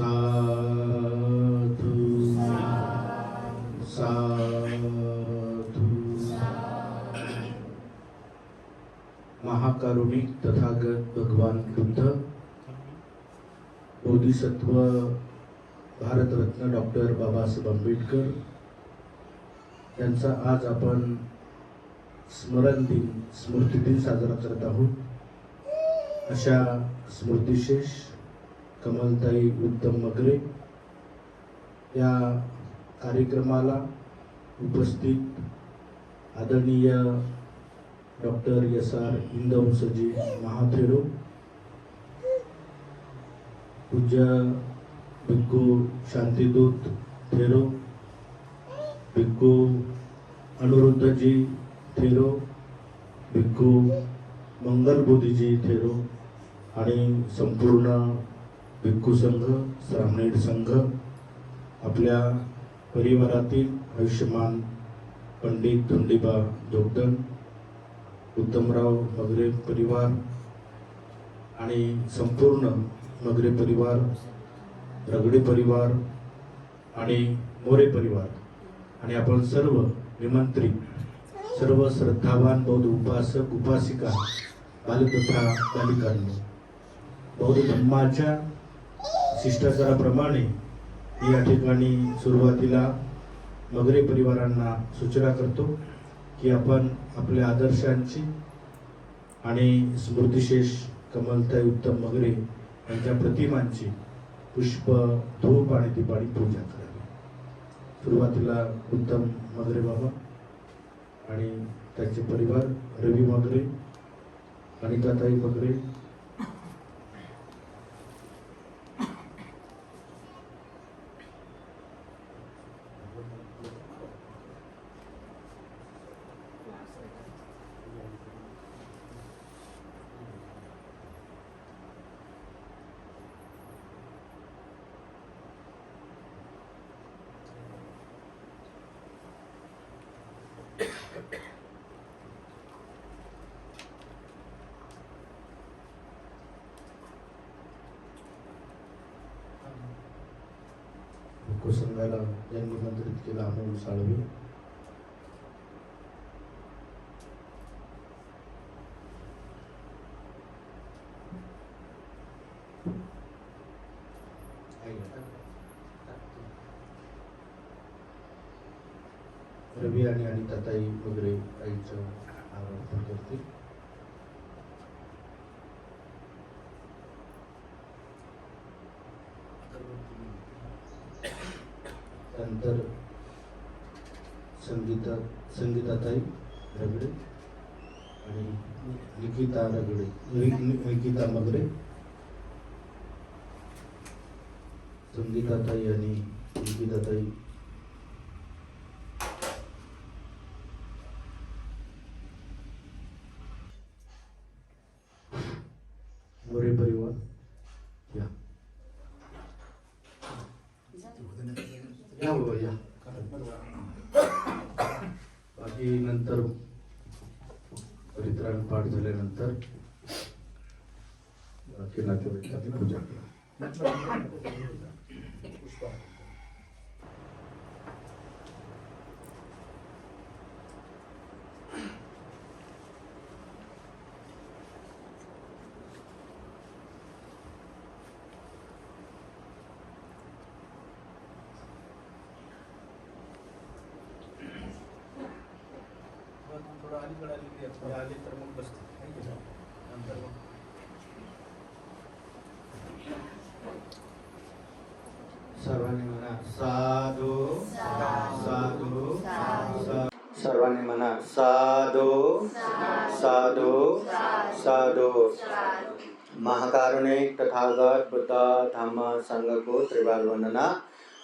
साधु साधु। महाकारुणिक तथागत भगवान बुद्ध, बोधिसत्व भारतरत्न डॉक्टर बाबासाहेब आंबेडकर यांचा आज आपण स्मरण दिन, स्मृती दिन साजरा करत आहोत। अशा स्मृतिशेष कमलताई उत्तम मगरे या कार्यक्रमाला उपस्थित आदरणीय डॉक्टर SR इंदवंसजी महाथेरो, पूज्य भिक्खू शांतिदूत थेरो, भिक्खू अनुरुद्धजी थेरो, भिक्खू मंगलबोधीजी थेरो आणि संपूर्ण भिक्खू संघ, श्रामणेर संघ, आपल्या परिवारातील आयुष्यमान पंडित धोंडीबा जोगदंड, उत्तमराव मगरे परिवार आणि संपूर्ण मगरे परिवार, रगडे परिवार आणि मोरे परिवार आणि आपण सर्व निमंत्रित, सर्व श्रद्धावान बौद्ध उपासक उपासिका, बालतथा बालिकांनो, बौद्ध धर्माच्या शिष्टाचाराप्रमाणे या ठिकाणी सुरुवातीला मगरे परिवारांना सूचना करतो की आपण आपल्या आदर्शांची आणि स्मृतिशेष कमलताई उत्तम मगरे यांच्या प्रतिमांची पुष्प, धूप आणि दीपावली पूजा करावी। सुरुवातीला उत्तम मगरे बाबा आणि त्यांचे परिवार, रवी मगरे, अनिताताई मगरे, भिक्खू संघाला ज्यांनी निमंत्रित केलं अमोल साळवे, रवी आणि अनिताताई मगरे आईचं आवाहन करतील। नंतर संगीताताई रगडे आणि निकिता मगरे, संगीताताई आणि निकिताताई मोरे परिवार या या बाकी नंतर परित्राण पाठ झाल्यानंतर बाकी नातेवाईकांची पूजा करा। आली तर मग बसते नंतर मग सर्वांनी म्हणा साधू साधू, सर्वांनी म्हणा साधू साधू साधू। महाकारुणिक तथागत बुद्ध धम्म संघ को त्रिवार वंदना।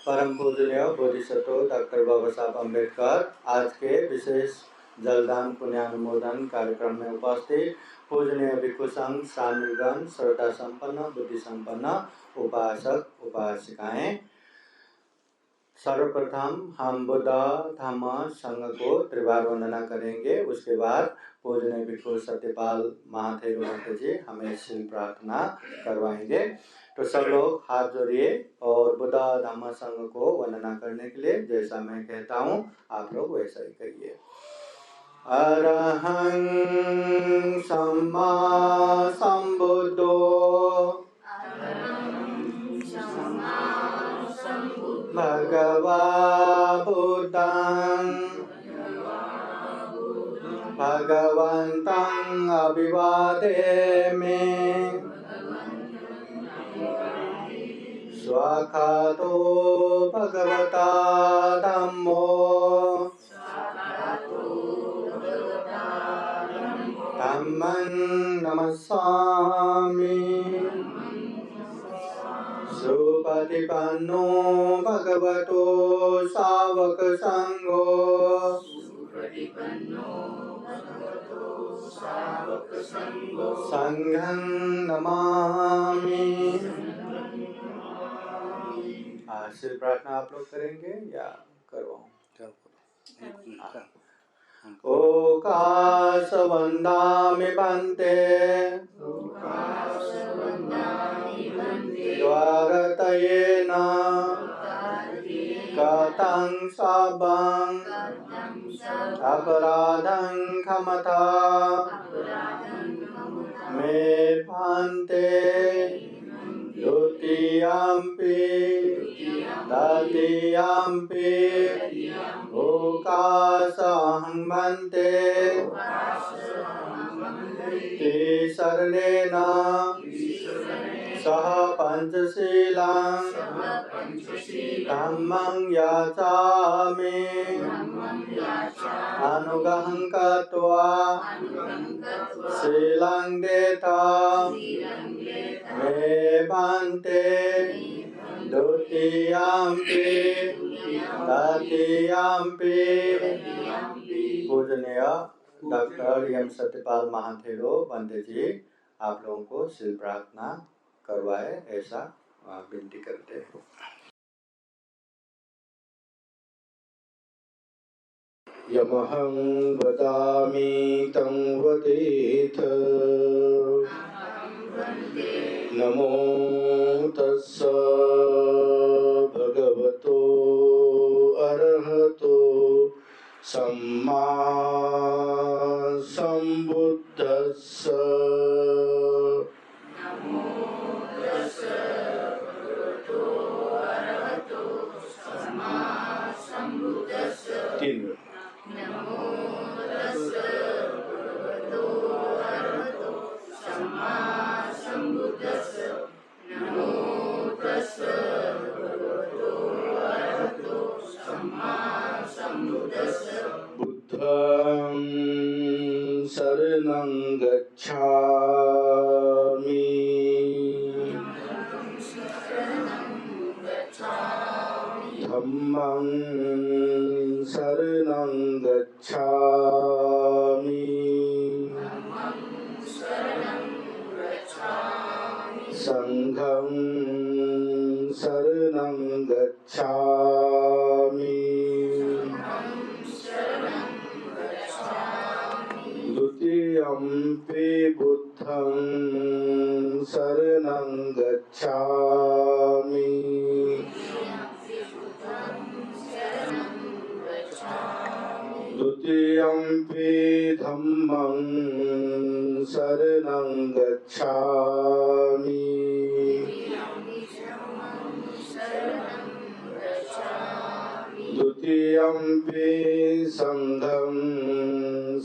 परम पूजनीय बोधिसत्व डॉक्टर बाबा साहब अम्बेडकर आज के विशेष जलदान पुण्यानुमोदन कार्यक्रम में उपस्थित पूजनीय भिक्खु संघ, श्रामणगण, श्रद्धा संपन्न, बुद्धि संपन्न उपासक उपासिकाएं, सर्वप्रथम हम बुद्ध धम्म संघ को त्रिवार वंदना करेंगे। उसके बाद पूजनीय भिक्खु सत्यपाल महाथेरो जी हमें शील प्रार्थना करवाएंगे। तो सब लोग हाथ जोड़िए और बुद्ध धम्म संघ को वंदना करने के लिए जैसा मैं कहता हूँ आप लोग वैसा ही करिए। अरहं सम्मा सम्बुद्धो भगवा बुद्धं भगवन्तं अभिवादेमि स्वाखातो भगवता धम्मो धम्मं नमस्सामि सुपतिपन्नो भगवतो सावक संघो संघं नमामि। आशीर्वाद प्रार्थना आप लोग करेंगे या करवाऊं? ओकाश वन्दामि भन्ते द्वारतयेन कथं शापं अपराधं क्षमता मे भन्ते द्वितीयम्पि तृतीयम्पि ओकाशहं भन्ते त्रिशरणेन सह पंचशीलं धम्मं याचामि अनुगहं कृत्वा शीलं देता मे भन्ते द्वितीयम्पि तृतीयम्पि। पूजनीय डॉक्टर एम सत्यपाल महाथेरो बंदे जी आप लोगों को शील प्रार्थना करवाए ऐसा विनती करते हैं। यमहं वदामि तं वदेथ नमो तस्स भगवतो अरहतो सम्मा सम्बुद्धस्स तीन बुद्धं शरणं गच्छामि धम्मं शरणं गच्छामि संघं शरणं गच्छामि द्वितीयम्पि बुद्धं शरणं गच्छामि द्वितीयम्पि धम्मं शरणं गच्छामि द्वितीयम्पि संघं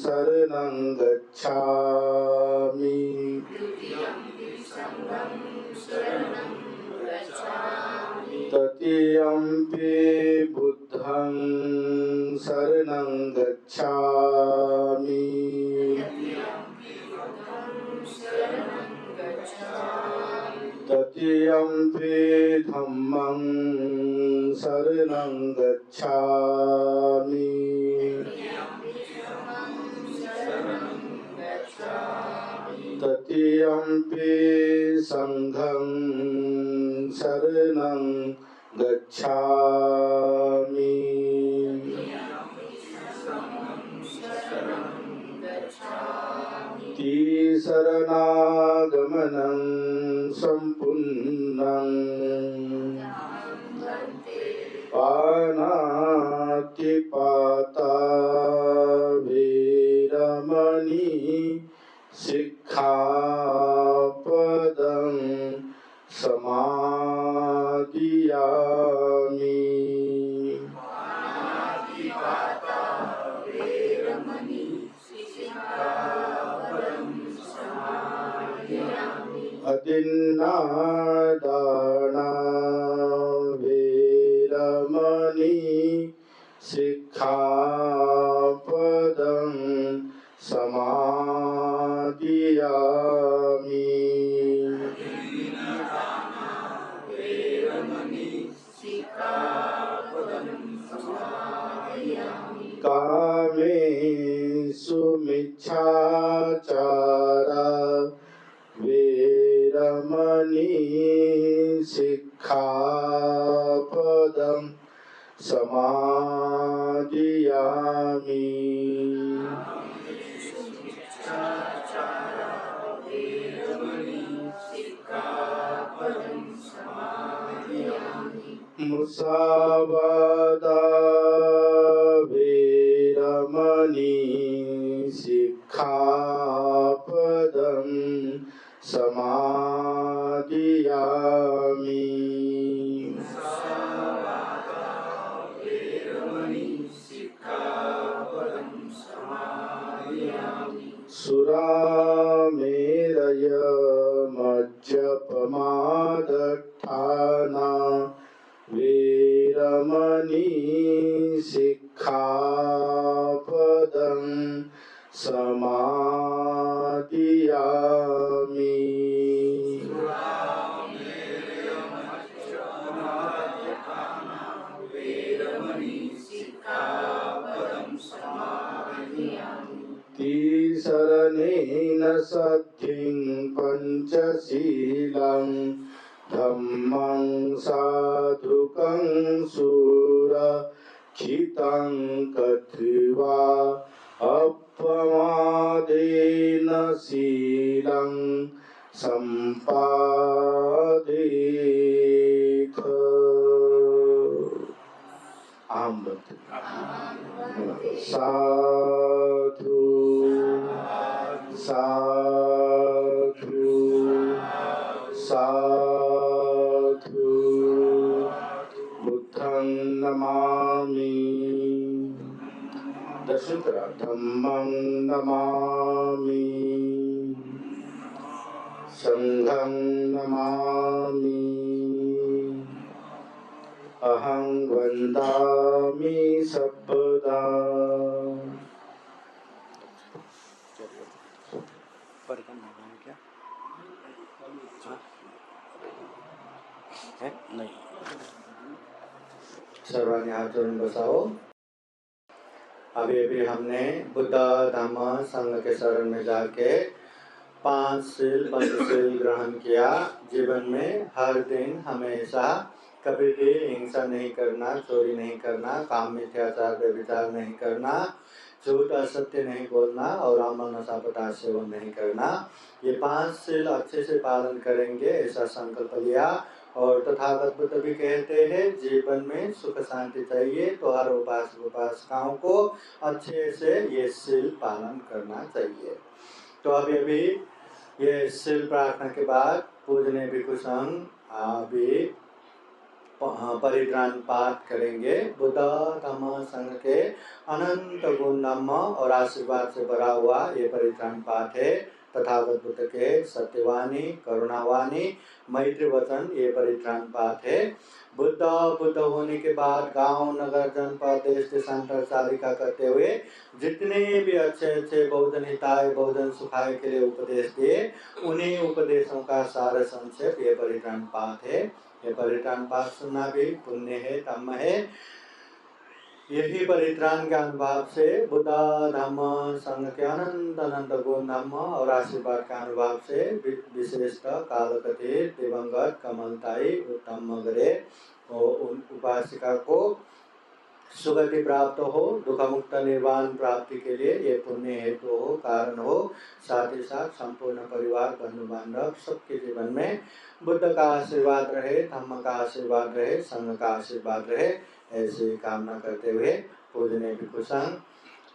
शरणं गच्छामि तृतीयम्पि बुद्धं शरणं गच्छामि तृतीयम्पि धम्मं शरणं गच्छामि तृतीयम्पि संघं शरणं गच्छामि। शरणागमनं सम्पूर्णं पानातिपाता वीरमणि सिक्खापदं समादियामि। अदिन्नादाना वीरमणि सिक्खापदं समादियामि। कामेषु मिच्छाचारा वीरमणि सिक्खापदं समादियामि। मुसावादा वीरमणि सिक्खापदं समादियामि। सुरामेरय मज्जपमादत्थाना वीरमणि सिक्खापदं समादियामि। तिसरणेन सद्धिं पंचशीलं धम्मं साधुकं सुरक्षितं कृत्वा अपमादेन शीलं सम्पादयेत्। अहं साधु साधु साधु बुद्धं नमामि। दर्शन करा। धम्मं नमामि, संघं नमामि, अहं वन्दामि सर्वदा। क्या है? नहीं। सर्वांग हाथ जोड़ बसाओ। अभी हमने बुद्ध धम्म संघ के शरण में जाके 5 शील पंचशील ग्रहण किया। जीवन में हर दिन हमेशा कभी भी हिंसा नहीं करना, चोरी नहीं करना, काम मिथ्याचार व्यभिचार नहीं करना, झूठ असत्य नहीं बोलना और अमल नशा पदार्थ सेवन नहीं करना। ये 5 शील अच्छे से पालन करेंगे ऐसा संकल्प लिया। और तथागत बुद्ध भी कहते हैं जीवन में सुख शांति चाहिए तो हर उपासक उपासिकाओं को अच्छे से ये शील पालन करना चाहिए। तो अभी ये शील प्रार्थना के बाद पूजने भिक्षु संघ अभी परित्राण पाठ करेंगे। बुद्ध धम्म संघ के अनंत गुण धम्म और आशीर्वाद से भरा हुआ ये परित्राण पाठ है। तथागत बुद्ध के सत्यवाणी, करुणावाणी, मैत्री वचन ये परित्राण पाठ है। बुद्ध होने के बाद गांव, नगर, जनपद, देश देशांतर चालिका करते हुए जितने भी अच्छे बहुजन हिताय, बहुजन सुखाय के लिए उपदेश दिए, उन्हीं उपदेशों का सार संक्षेप ये परित्राण पाठ है। ये परित्राण पाठ सुनना भी पुण्य है, धम्म है। यही परित्राण के अनुभव से बुद्ध धम्म संघ के अनंत गुण धम्म और आशीर्वाद के अनुभव से विशेषतः कालकथित दिवंगत कमलताई उत्तम मगरे और उपासिका को सुगति प्राप्त हो, दुख मुक्त निर्वाण प्राप्ति के लिए ये पुण्य हेतु हो, कारण हो। साथ ही साथ संपूर्ण परिवार, बंधु बांधव सबके जीवन में बुद्ध का आशीर्वाद रहे, धम्म का आशीर्वाद रहे, संघ का आशीर्वाद रहे, ऐसी कामना करते हुए पूजनीय भिक्षु संघ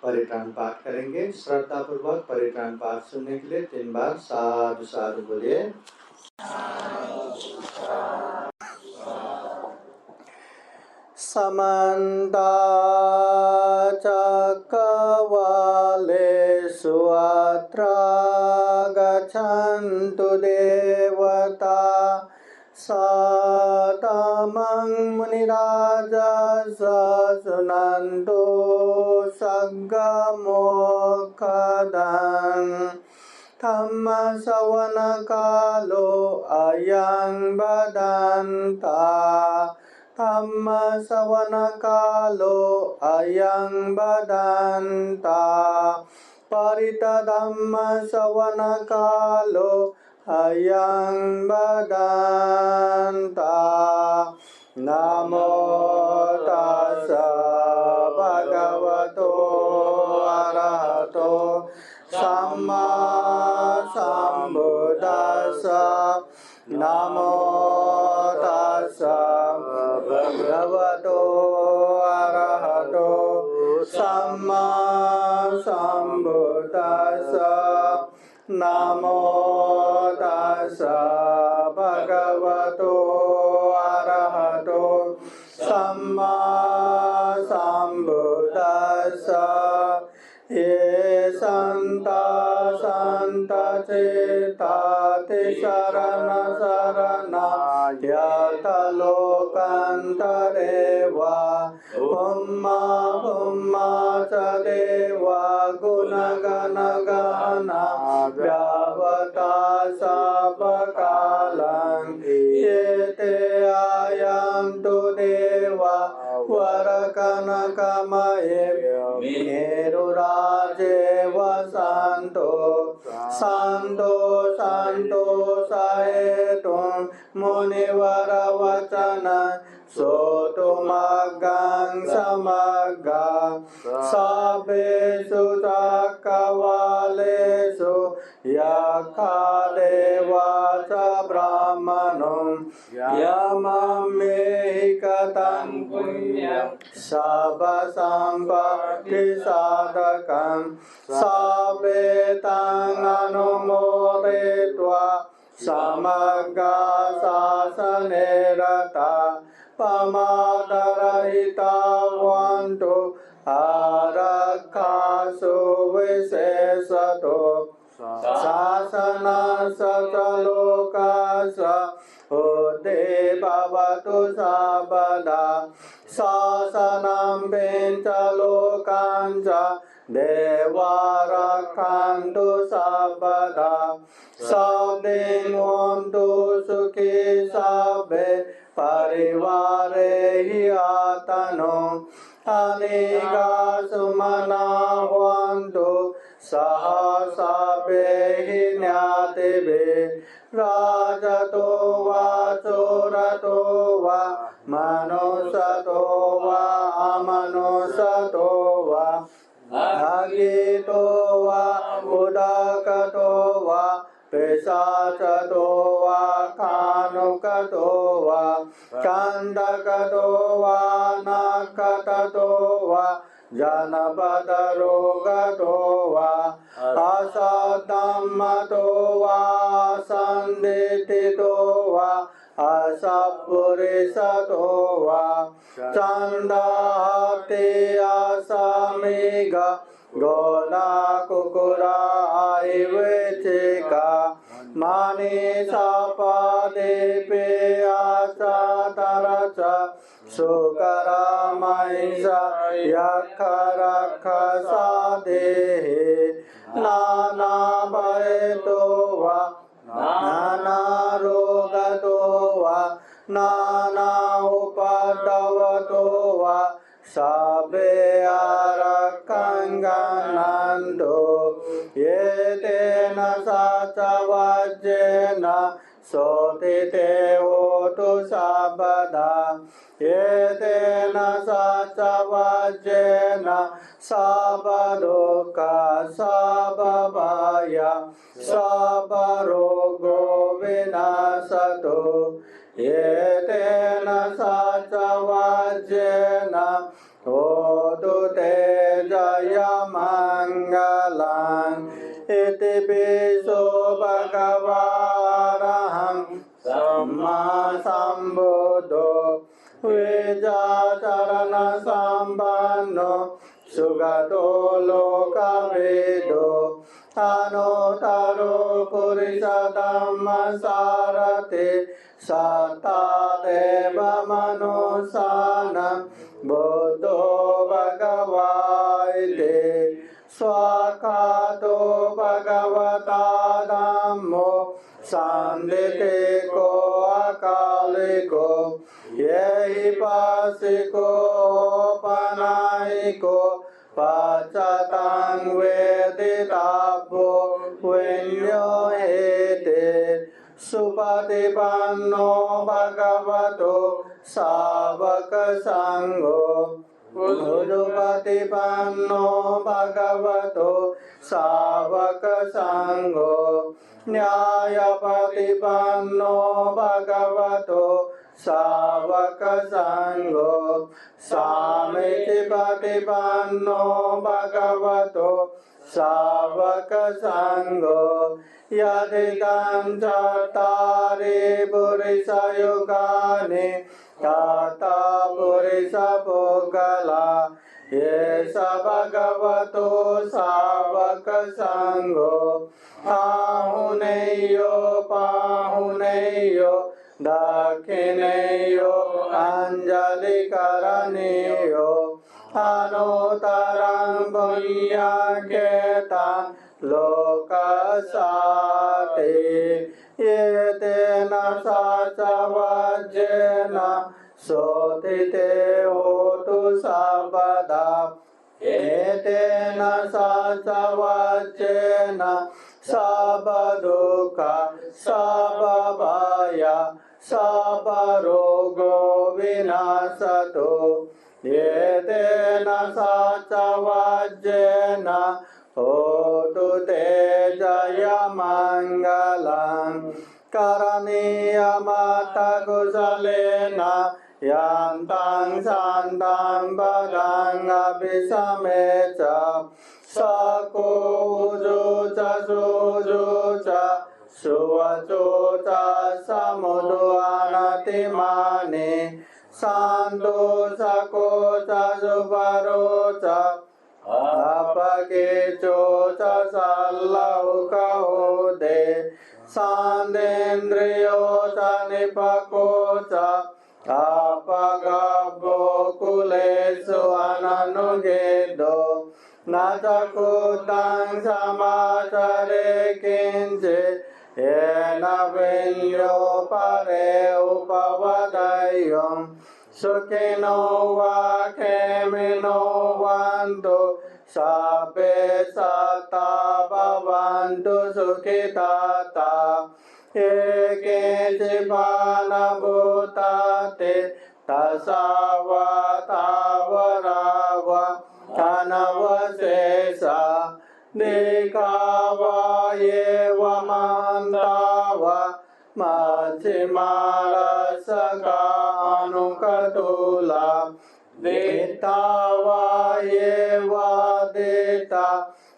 परित्राण पाठ करेंगे। श्रद्धा पूर्वक परित्राण पाठ सुनने के लिए 3 बार साधु साधु बोलिए। समन्ता चक्रवालेषु अत्र गच्छन्तु देवता सतमं मुनिराजः शृण्वन्तु सद्गमोक्षदं धम्मश्रवणकालो अयं बदन्ता धम्मश्रवणकालो अयं बदन्ता परितधम्मश्रवणकालो अयं बदन्ता नमो तस्स भगवतो अरहतो सम्मा सम्बुद्दस्स नमो तस्स भगवतो अरहतो सम्मा सम्बुद्दस्स नमो तस्स भगवतो अरहतो सम्मा सम्बुद्दस्स ये संता चेता ते शरण यतलोकान्तरे वा पुम्मा च देवा गुणगणगणना व्यावता सापकालं ये ते आयन्तु देवा वरकनकमये मेरुराजे वसन्तो शान्तो साहेतुं मुनिवरवचन सोतुमग्गं समग्गा सभेषु चक्रवालेषु यक्षदेवा च ब्राह्मणं यममेहि कथं पुण्यं सर्वसम्पत्तिसाधकं सवेतं अनुमोदयित्वा समग्र शासने रता प्रमादरहिता वन्तु आरक्षासु विशेषतो शासनस्य च लोकस्य उद्धे भवतु सर्वदा शासनं पेञ्च लोकान् च देवा रक्षन्तु सर्वदा सद्दिनोऽन्तु सुखी सर्वे परिवारे हि आतनो अनेका सुमना भवन्तु सह सर्वैः ज्ञातिभिः राजतो वा चोरतो वा मनुष्यतो वा अमनुष्यतो वा भागितो वा उदकतो वा पिशाचतो वा कानुकतो वा कंदकतो वा नखतो वा जनपदरोगतो वा असद्धम्मतो वा संदितितो वा असपुरुषतो वा चंदहते असमेघ गोला कुकुरा आयवेचिका मनीषापदेपे आचातरच सुकरा महिषा यक्षरक्षसादेहे नाना भयतो वा नाना रोगतो वा नाना उपद्रवतो वा सबे आरक्षन्तो ये तेन सचवज्जेन सोतिते होतु सर्वदा ये तेन सचवज्जेन sababaya sabarogo vinasato yetena sacavajena hotu te jaya mangalang iti piso bhagavaraham samma sambuddho vijacharana sampanno sugato lokavedo anotaro purisa dhamma sarate satta deva manusana buddho bhagavaite swakato bhagavata dhammo sandite ko akaliko yehi pasiko panaiko pacatang veditabo vinyo hete supatipanno bhagavato savaka sangho Udupatipanno bhagavato savaka sangho Nyayapatipanno bhagavato savaka sangho Samitipatipanno bhagavato savaka sangho Yadidam cattari purisa yugani Tata purisa pogala Yesa bhagavato savaka sangho Pahuneyo Dakhineyo Anjali Karaneyo Anotarang Punyaketa Lokasate Yetena Sacavajena Sotite Hotu Sabada Yetena Sacavajena Sabaduka Sababaya Sabarogo Vinasato Yetena Sacavajena Hotu te jaya mangalang Karaniya mata kusalena Yantang santang padang abhisameca Sako ujuca sujuca Suvacuca samuduanatimani Santu sakoca suvaroca Apakecho chasalauka ode Sandendriyo chanipakocha Apagabbo kulesu ananugedo Nachakutang samachare kinche Ena vinyo pare upavadayom Sukhino va khemino vantu Sabbe sata bhavantu sukhitata Eke jivana bhutate Tasavata varava Tanavasesa Nikava yeva mandava Majimara saka anukatula Ditava yeva dita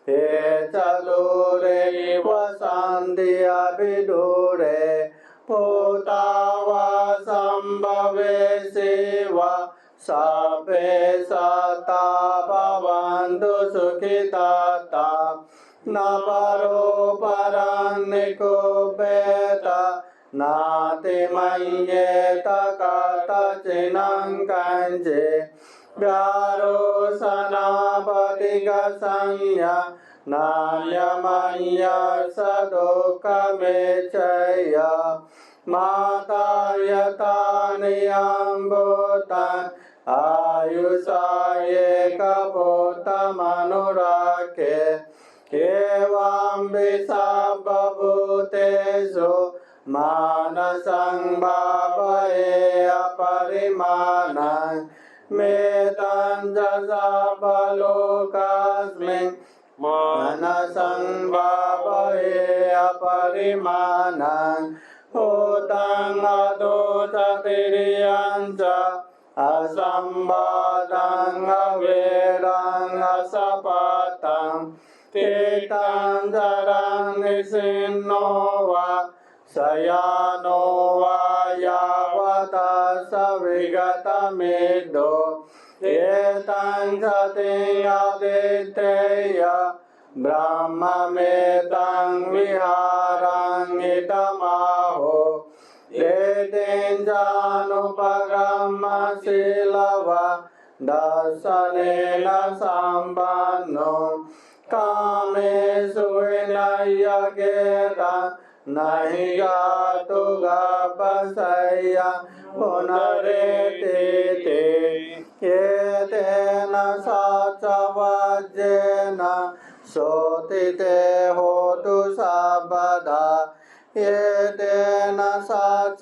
Echalure vasandi abhidure Putava sambhave siva Sabbe sata bhavantu sukhitata Navaro paranniko beta Nati mayeta kata chinang kanje Vyaro sanapatika sanya Nanya manya sadoka mechaya Mata yata niyambutan Ayusaye kapota manurake Kevam visabhabutesu Manasang bhavaye aparimanang Metan jasa balokasmin मनसंभावये अपरिमाणं भूतं अदोषतिरियं च असंवादं अवेदं असपतं तीतं जरं निसिन्नो वा शयानो वा यावता सविगतमेधो एतं सतियादित्यय ब्रह्ममेतं विहारं इदमाहो एतेन जानुपगमशीलवा दर्शनेन सम्पन्नो कामेषु विनय्यकेता नहि गातु गपसय्य पुनरेति एतेन सचवज्जेन सोतिते होतु सर्वदा एतेन सचवज्जेन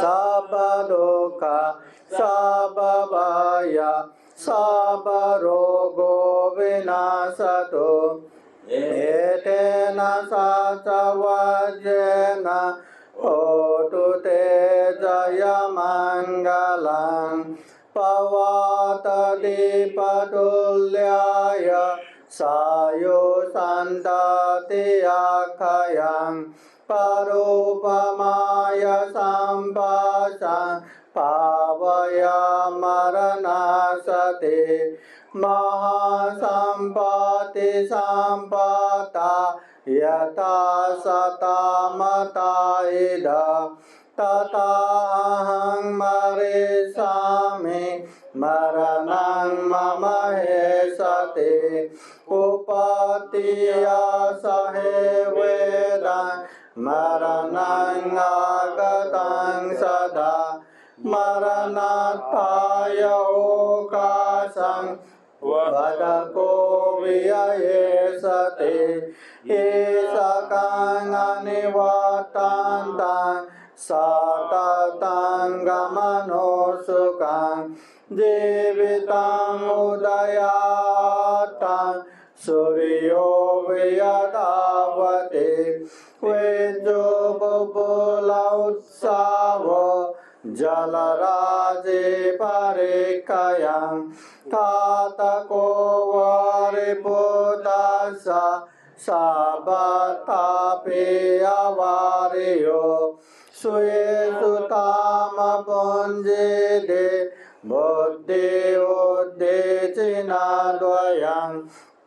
सबदुःख सबभय सबरोगो विनाशतु एतेन सचवज्जेन होतु ते जयमङ्गलं पवतदीपतुल्याय सायुसन्ततिअक्षयं परूपमाय सम्पशं पावयमरणासते महासम्पत्ति सम्पता यथा सतामता इद तथाहं मरिष्यामि मरणं मम हेषते उपत्या सहे वेदं मरणं आगतं सदा मरणार्थाय ओकाशं वदको वियेषते ईशकाङ्गनिवर्तन्तं सततं गमनो सुखं जीवितं उदयातं सूर्यो वियदावते विजुबुबुलोत्सवो जलराजे परिकयं तातको वारिभूतस्य सबतापि अवार्यो स्वेषु तामपुञ्जिदे बुद्धि उद्देशिनद्वयं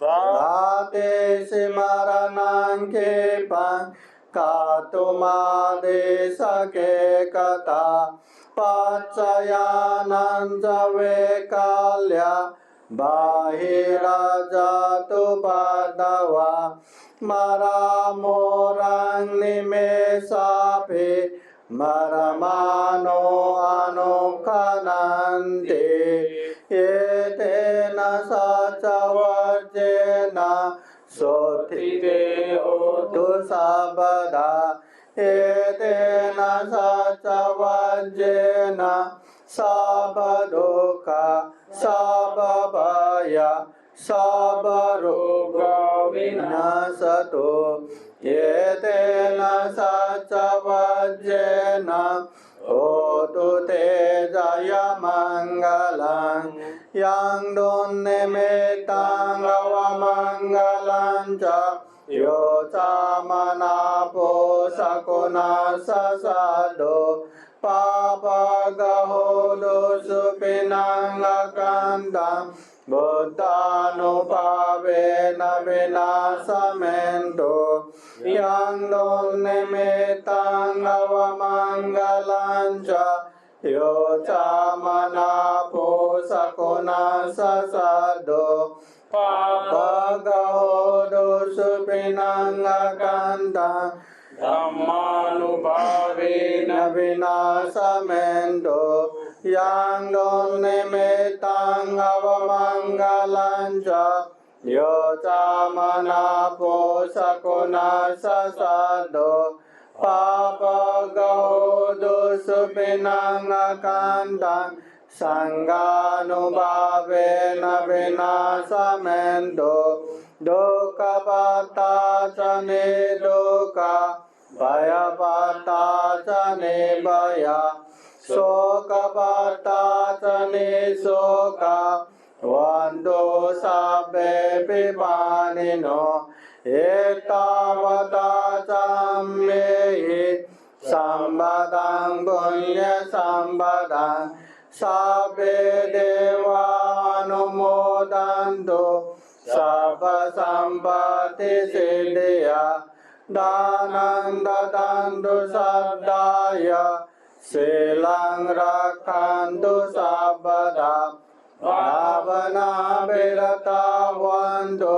ताते स्मरणं खेपं कातुमादेशके कथा पच्चयानं च वैकाल्य बाहिरजातु पदवा मरामोरं निमेषापि मरमानो अनुखनन्ति एतेन सचवज्जेन सोत्थिते होतु सर्वदा एतेन सचवज्जेन सबदुःख सबभय सबरोग विनाशतु एतेन सचवज्जेन होतु ते जयमङ्गलं यं दुर्निमित्तं अवमङ्गलं च यो चामनापो शकुनशशदो पापगहो दोषुपिनाङ्गकन्दं बुद्धानुभावेन विनाशमेन्दो यं दुर्निमित्तं अवमङ्गलं च यो चामनापो शकुनशशदो पापगहो दोषुपिनाङ्गकन्दं धम्मानुभावेन विनाशमेन्दो yang nimitang avamanggalang ca yo camana po sakuna sasado papa gaudu supinang akandang संगानुभावेन विनाशमेन्दो दुःखपताचने दुःख भयपताचने भय शोकपताचने शोक वन्दो सब्बे पिबानिनो एतावता चाम्येहि सम्पदं पुण्यसम्पदं सब्बे देवानुमोदन्तु सर्वसम्पत्तिसिद्धिया दानं ददन्तु सद्दाय शीलं रक्षन्तु सर्वदा भावनाविरता भवन्तु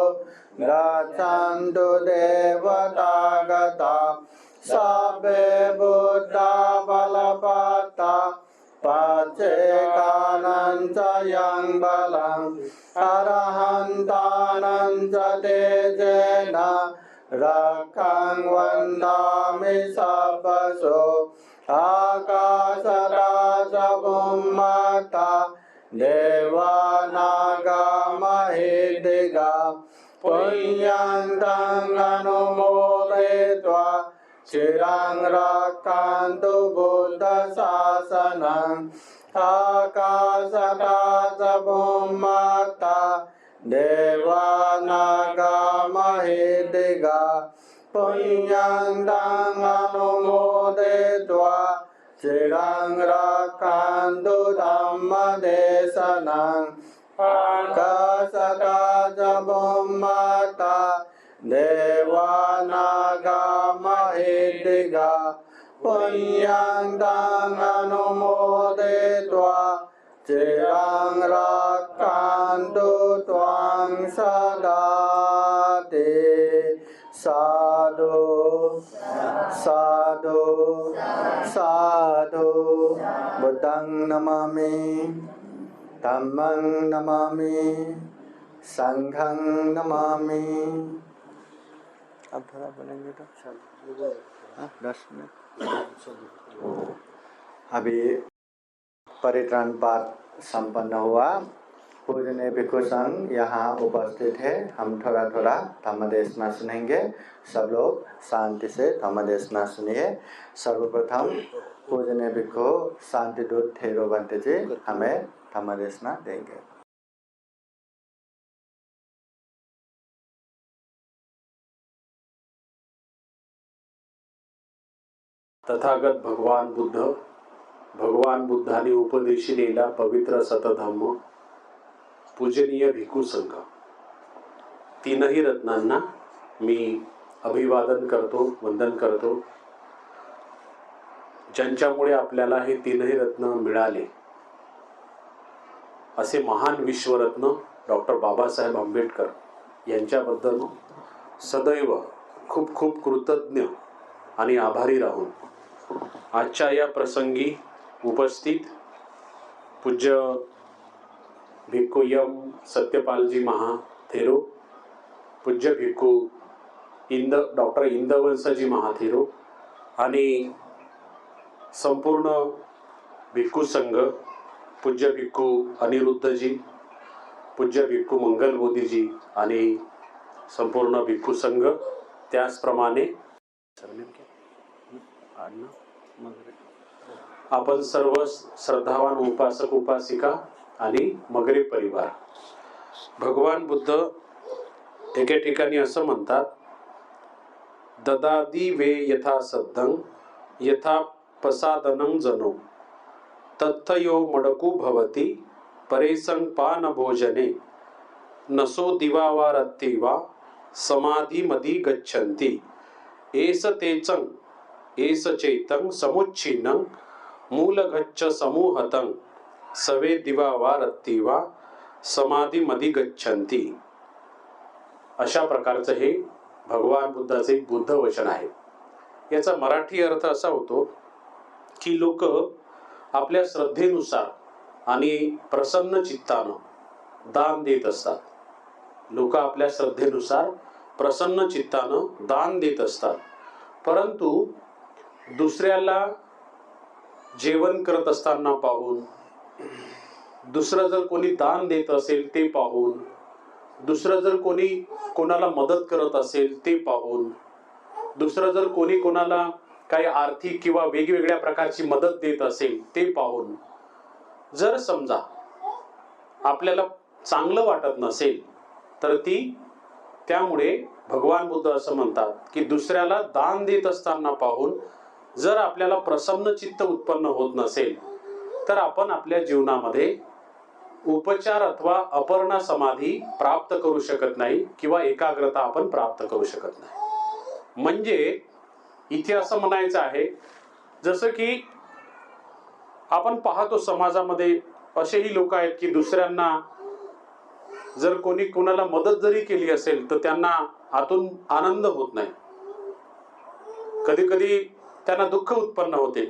गच्छन्तु देवतागता सब्बे बुद्धा बलवत्ता पच्चेकानं च यं बलं अरहन्तानं च तेजेन रक्षं वन्दामि सर्वशो आकाशराजभूम्मता देवानागमहिदिगा पुण्यन्तं अनुमोदयित्वा चिरं रक्षन्तु बुद्धशासनम् आकाशराजभूम्मता देवानागमहिदिगा पुण्यन्तं अनुमोदयित्वा चिरं रक्षन्तु धम्मदेशनम् आकाशराजभूम्मता देवानागमहिदिगा पुण्यन्तं अनुमोदयित्वा चिरं रक्षन्तु त्वां सदा ते साधु साधु साधु बुद्धं नमामि धम्मं नमामि संघं नमामि। अब थोड़ा बोलेंगे तो 10 मिनट। अभी परित्राण पाठ संपन्न हुआ। पूजनीय भिक्षु संघ यहाँ उपस्थित है। हम थोड़ा थोड़ा धम्मदेशना सुनेंगे। सब लोग शांति से धम्मदेशना सुनिए। सर्वप्रथम पूजनीय भिक्षु शांतिदूत थेरो बंते जी हमें धम्मदेशना देंगे। तथागत भगवान बुद्धाने उपदेशिलेला पवित्र सतधम्म पूजनीय भिक्षू संघ, तीनही रत्नांना मी अभिवादन करतो, वंदन करतो। ज्यांच्यामुळे आपल्याला हे तीनही रत्न मिळाले असे महान विश्वरत्न डॉक्टर बाबासाहेब आंबेडकर यांच्याबद्दल सदैव खूप खूप कृतज्ञ आणि आभारी राहून आजच्या या प्रसंगी उपस्थित पूज्य भिक्खू यम सत्यपालजी महाथेरो, पूज्य भिक्खू डॉक्टर इंदवंसजी महाथेरो आणि संपूर्ण भिक्खू संघ, पूज्य भिक्खू अनिरुद्धजी, पूज्य भिक्खू मंगलबोधीजी आणि संपूर्ण भिक्खू संघ, त्याचप्रमाणे आपण सर्व श्रद्धावान उपासक उपासिका आणि मगरे परिवार। भगवान बुद्ध एके ठिकाणी असं म्हणतात, ददादी वे यथा सद्धं यथा प्रसादनं जनो तथ्यो मडकू भवति परेसं पान भोजने नसो दिवावारत्तिवा समाधि मदि गच्छन्ति एस तेचं एस चैतं समुच्छिन्नं मूलगच्छ समूहतं सवे दिवावारत्तिवा समाधि मदि गच्छन्ति। अशा प्रकारचं हे भगवान बुद्धाचे एक बुद्ध वचन आहे। याचा मराठी अर्थ असा होतो की लोक आपल्या श्रद्धेनुसार आणि प्रसन्न चित्तानं दान देत असतात। लोक आपल्या श्रद्धेनुसार प्रसन्न चित्तानं दान देत असतात, परंतु दुसऱ्याला जेवण करत असताना पाहून दुसरं जर कोणी दान देत असेल ते पाहून, दुसरं जर कोणी कोणाला मदत करत असेल ते पाहून, दुसरं जर कोणी कोणाला काही आर्थिक किंवा वेगवेगळ्या प्रकारची मदत देत असेल ते पाहून जर समजा आपल्याला चांगलं वाटत नसेल तर त्यामुळे भगवान बुद्ध असं म्हणतात की दुसऱ्याला दान देत असताना पाहून जर आपल्याला प्रसन्न चित्त उत्पन्न होत नसेल तर आपण आपल्या जीवनामध्ये उपचार अथवा अपर्णा समाधी प्राप्त करू शकत नाही किंवा एकाग्रता आपण प्राप्त करू शकत नाही. म्हणजे इथे असं म्हणायचं आहे, जसं की आपण पाहतो समाजामध्ये असेही लोक आहेत की दुसऱ्यांना जर कोणी कोणाला मदत जरी केली असेल तर त्यांना आतून आनंद होत नाही, कधी कधी त्यांना दुःख उत्पन्न होते.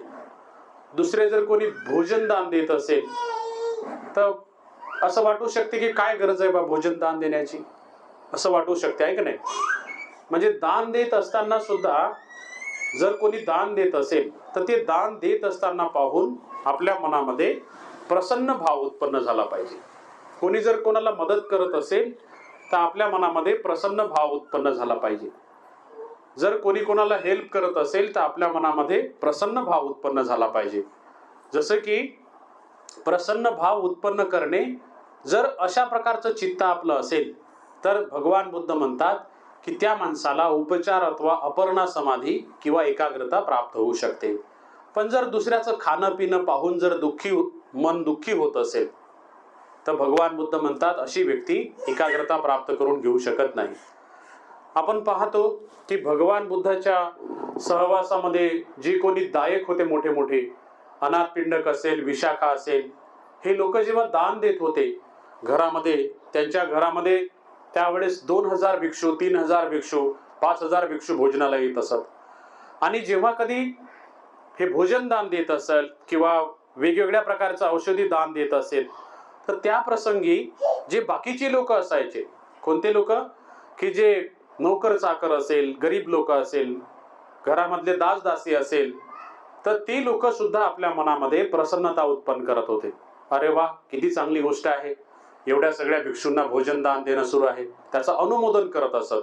दुसरे जर कोणी भोजन दान देत असेल तर असं वाटू शकते की काय गरज आहे बा भोजन दान देण्याची, असं वाटू शकते, आहे की नाही. म्हणजे दान देत असताना सुद्धा जर कोणी दान देत असेल तर ते दान देत असताना पाहून आपल्या मनामध्ये प्रसन्न भाव उत्पन्न झाला पाहिजे. कोणी जर कोणाला मदत करत असेल तर आपल्या मनामध्ये प्रसन्न भाव उत्पन्न झाला पाहिजे. जर कोणी कोणाला हेल्प करत असेल तर आपल्या मनामध्ये प्रसन्न भाव उत्पन्न झाला पाहिजे. जसं की प्रसन्न भाव उत्पन्न करणे जर अशा प्रकारचं चित्त आपलं असेल तर भगवान बुद्ध म्हणतात की त्या माणसाला उपचार अथवा अपर्णा समाधी किंवा एकाग्रता प्राप्त होऊ शकते. पण जर दुसऱ्याचं खाणं पिणं पाहून जर मन दुःखी होत असेल तर भगवान बुद्ध म्हणतात अशी व्यक्ती एकाग्रता प्राप्त करून घेऊ शकत नाही. आपण पाहतो की भगवान बुद्धाच्या सहवासामध्ये जे कोणी दायक होते, मोठे मोठे अनाथ पिंडक असेल, विशाखा असेल, हे लोक जेव्हा दान देत होते घरामध्ये, त्यांच्या घरामध्ये त्यावेळेस 2000 भिक्षू, 3000 भिक्षू, 5000 भिक्षू भोजनाला येत असत. आणि जेव्हा कधी हे भोजन दान देत असेल किंवा वेगवेगळ्या प्रकारचं औषधी दान देत असेल तर त्या प्रसंगी जे बाकीचे लोक असायचे, कोणते लोक की जे नोकर चाकर असेल, गरीब लोक असेल, घरामधले दासदासी असेल, तर ती लोक सुद्धा आपल्या मनामध्ये प्रसन्नता उत्पन्न करत होते. अरे वा, किती चांगली गोष्ट आहे, एवढ्या सगळ्या भिक्षूंना भोजन दान देणं सुरू आहे. त्याचं अनुमोदन करत असत,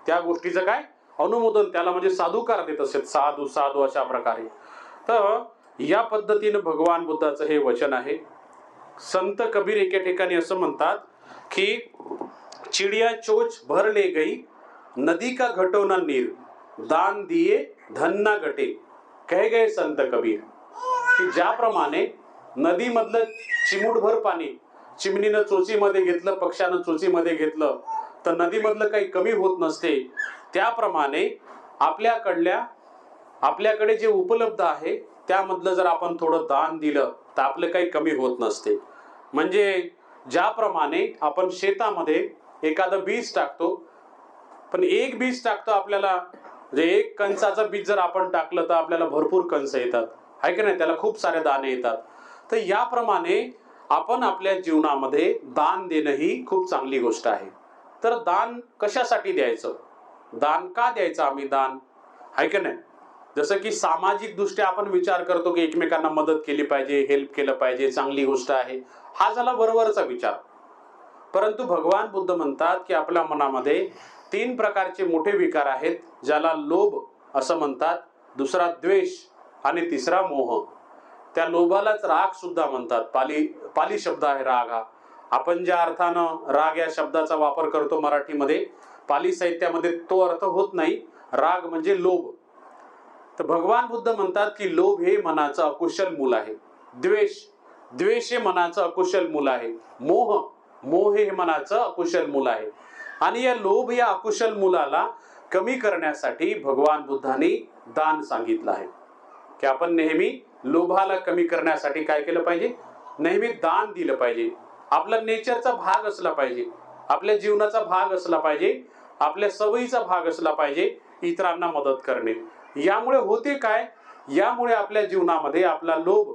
त्या गोष्टीचं काय अनुमोदन, त्याला म्हणजे साधुकार देत असत, साधू साधू अशा प्रकारे. तर या पद्धतीनं भगवान बुद्धाचं हे वचन आहे. संत कबीर एके ठिकाणी असं म्हणतात की चिडिया चोच भर ले गई, नदी का घटो न नीर, दान दिए धन ना घटे, कह गए संत कबीर. की ज्याप्रमाणे नदीमधलं चिमूटभर पाणी चिमणीनं चोचीमध्ये घेतलं, पक्ष्यानं चोचीमध्ये घेतलं तर नदीमधलं काही कमी होत नसते, त्याप्रमाणे आपल्याकडे जे उपलब्ध आहे त्यामधलं जर आपण थोडं दान दिलं तर आपलं काही कमी होत नसते. म्हणजे ज्याप्रमाणे आपण शेतामध्ये एखादं बीज टाकतो, पण एक बीज टाकतो, आपल्याला म्हणजे एक कणसाचं बीज जर आपण टाकलं तर आपल्याला भरपूर कणस येतात, आहे की नाही, त्याला खूप सारे दाणे येतात. तर याप्रमाणे आपण आपल्या जीवनामध्ये दान देणं ही खूप चांगली गोष्ट आहे. तर दान कशासाठी द्यायचं, दान का द्यायचं आम्ही दान, आहे की नाही. जसं की सामाजिक दृष्ट्या आपण विचार करतो की एकमेकांना मदत केली पाहिजे, हेल्प केलं पाहिजे, चांगली गोष्ट आहे, हा झाला वरवरचा विचार. परंतु भगवान बुद्ध म्हणतात की आपल्या मनामध्ये 3 प्रकारचे मोठे विकार आहेत, ज्याला लोभ असं म्हणतात, दुसरा द्वेष आणि तिसरा मोह. त्या लोभालाच राग सुद्धा म्हणतात. पाली शब्द आहे राग हा. आपण ज्या अर्थानं राग या शब्दाचा वापर करतो मराठीमध्ये, पाली साहित्यामध्ये तो अर्थ होत नाही. राग म्हणजे लोभ. तर भगवान बुद्ध म्हणतात की लोभ हे मनाचं अकुशल मूल आहे, द्वेष हे मनाचं अकुशल मूल आहे, मोह हे मनाचं अकुशल मूल आहे. आणि या लोभ या अकुशल मुलाला कमी करण्यासाठी भगवान बुद्धांनी दान सांगितलं आहे की आपण नेहमी लोभाला कमी करण्यासाठी काय केलं पाहिजे, नेहमी दान दिलं पाहिजे. आपला नेचरचा भाग असला पाहिजे, आपल्या जीवनाचा भाग असला पाहिजे, आपल्या सवयीचा भाग असला पाहिजे इतरांना मदत करणे. यामुळे होते काय, यामुळे आपल्या जीवनामध्ये आपला लोभ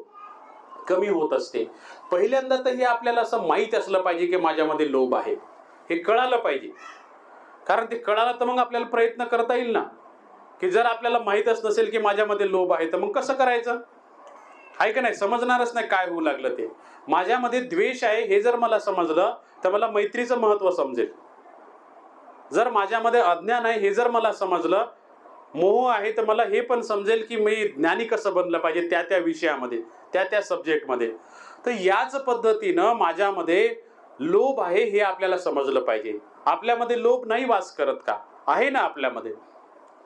कमी होत असते. पहिल्यांदा तर हे आपल्याला असं माहीत असलं पाहिजे की माझ्यामध्ये लोभ आहे, हे कळालं पाहिजे. कारण ते कळालं तर मग आपल्याला प्रयत्न करता येईल ना. की जर आपल्याला माहीतच नसेल की माझ्यामध्ये लोभ आहे तर मग कसं करायचं. आहे का नाही, समजणारच नाही काय होऊ लागलं ते. माझ्यामध्ये द्वेष आहे हे जर मला समजलं तर मला मैत्रीचं महत्व समजेल. जर माझ्यामध्ये अज्ञान आहे हे जर मला समजलं, मोह आहे, तर मला हे पण समजेल की मी ज्ञानी कसं बनलं पाहिजे त्या त्या विषयामध्ये, त्या त्या सब्जेक्टमध्ये. तर याच पद्धतीनं माझ्यामध्ये लोभ आहे हे आपल्याला समजलं पाहिजे. आपल्यामध्ये लोभ नाही वास करत का? आहे ना, आपल्यामध्ये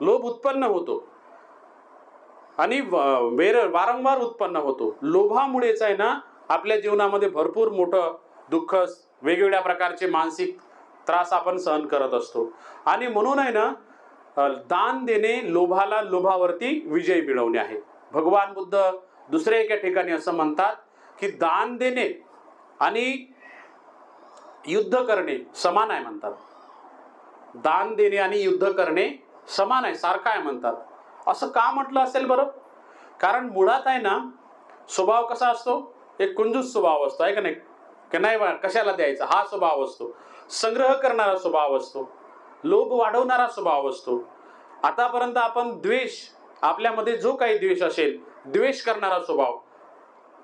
लोभ उत्पन्न होतो आणि वारंवार उत्पन्न होतो. लोभामुळेच आहे ना आपल्या जीवनामध्ये भरपूर मोठं दुःख, वेगवेगळ्या प्रकारचे मानसिक त्रास आपण सहन करत असतो. आणि म्हणून आहे ना दान देणे लोभाला लोभावरती विजय मिळवणे आहे. भगवान बुद्ध दुसऱ्या एका ठिकाणी असं म्हणतात की दान देणे आणि युद्ध करणे समान आहे म्हणतात. दान देणे आणि युद्ध करणे समान आहे, सारखं आहे म्हणतात. असं का म्हटलं असेल बरं? कारण मुळात आहे ना स्वभाव कसा असतो, एक कंजूस स्वभाव असतो, आहे का नाही, की नाही कशाला द्यायचा हा स्वभाव असतो. संग्रह करणारा स्वभाव असतो, लोभ वाढवणारा स्वभाव असतो. आतापर्यंत आपण द्वेष, आपल्यामध्ये जो काही द्वेष असेल, द्वेष करणारा स्वभाव,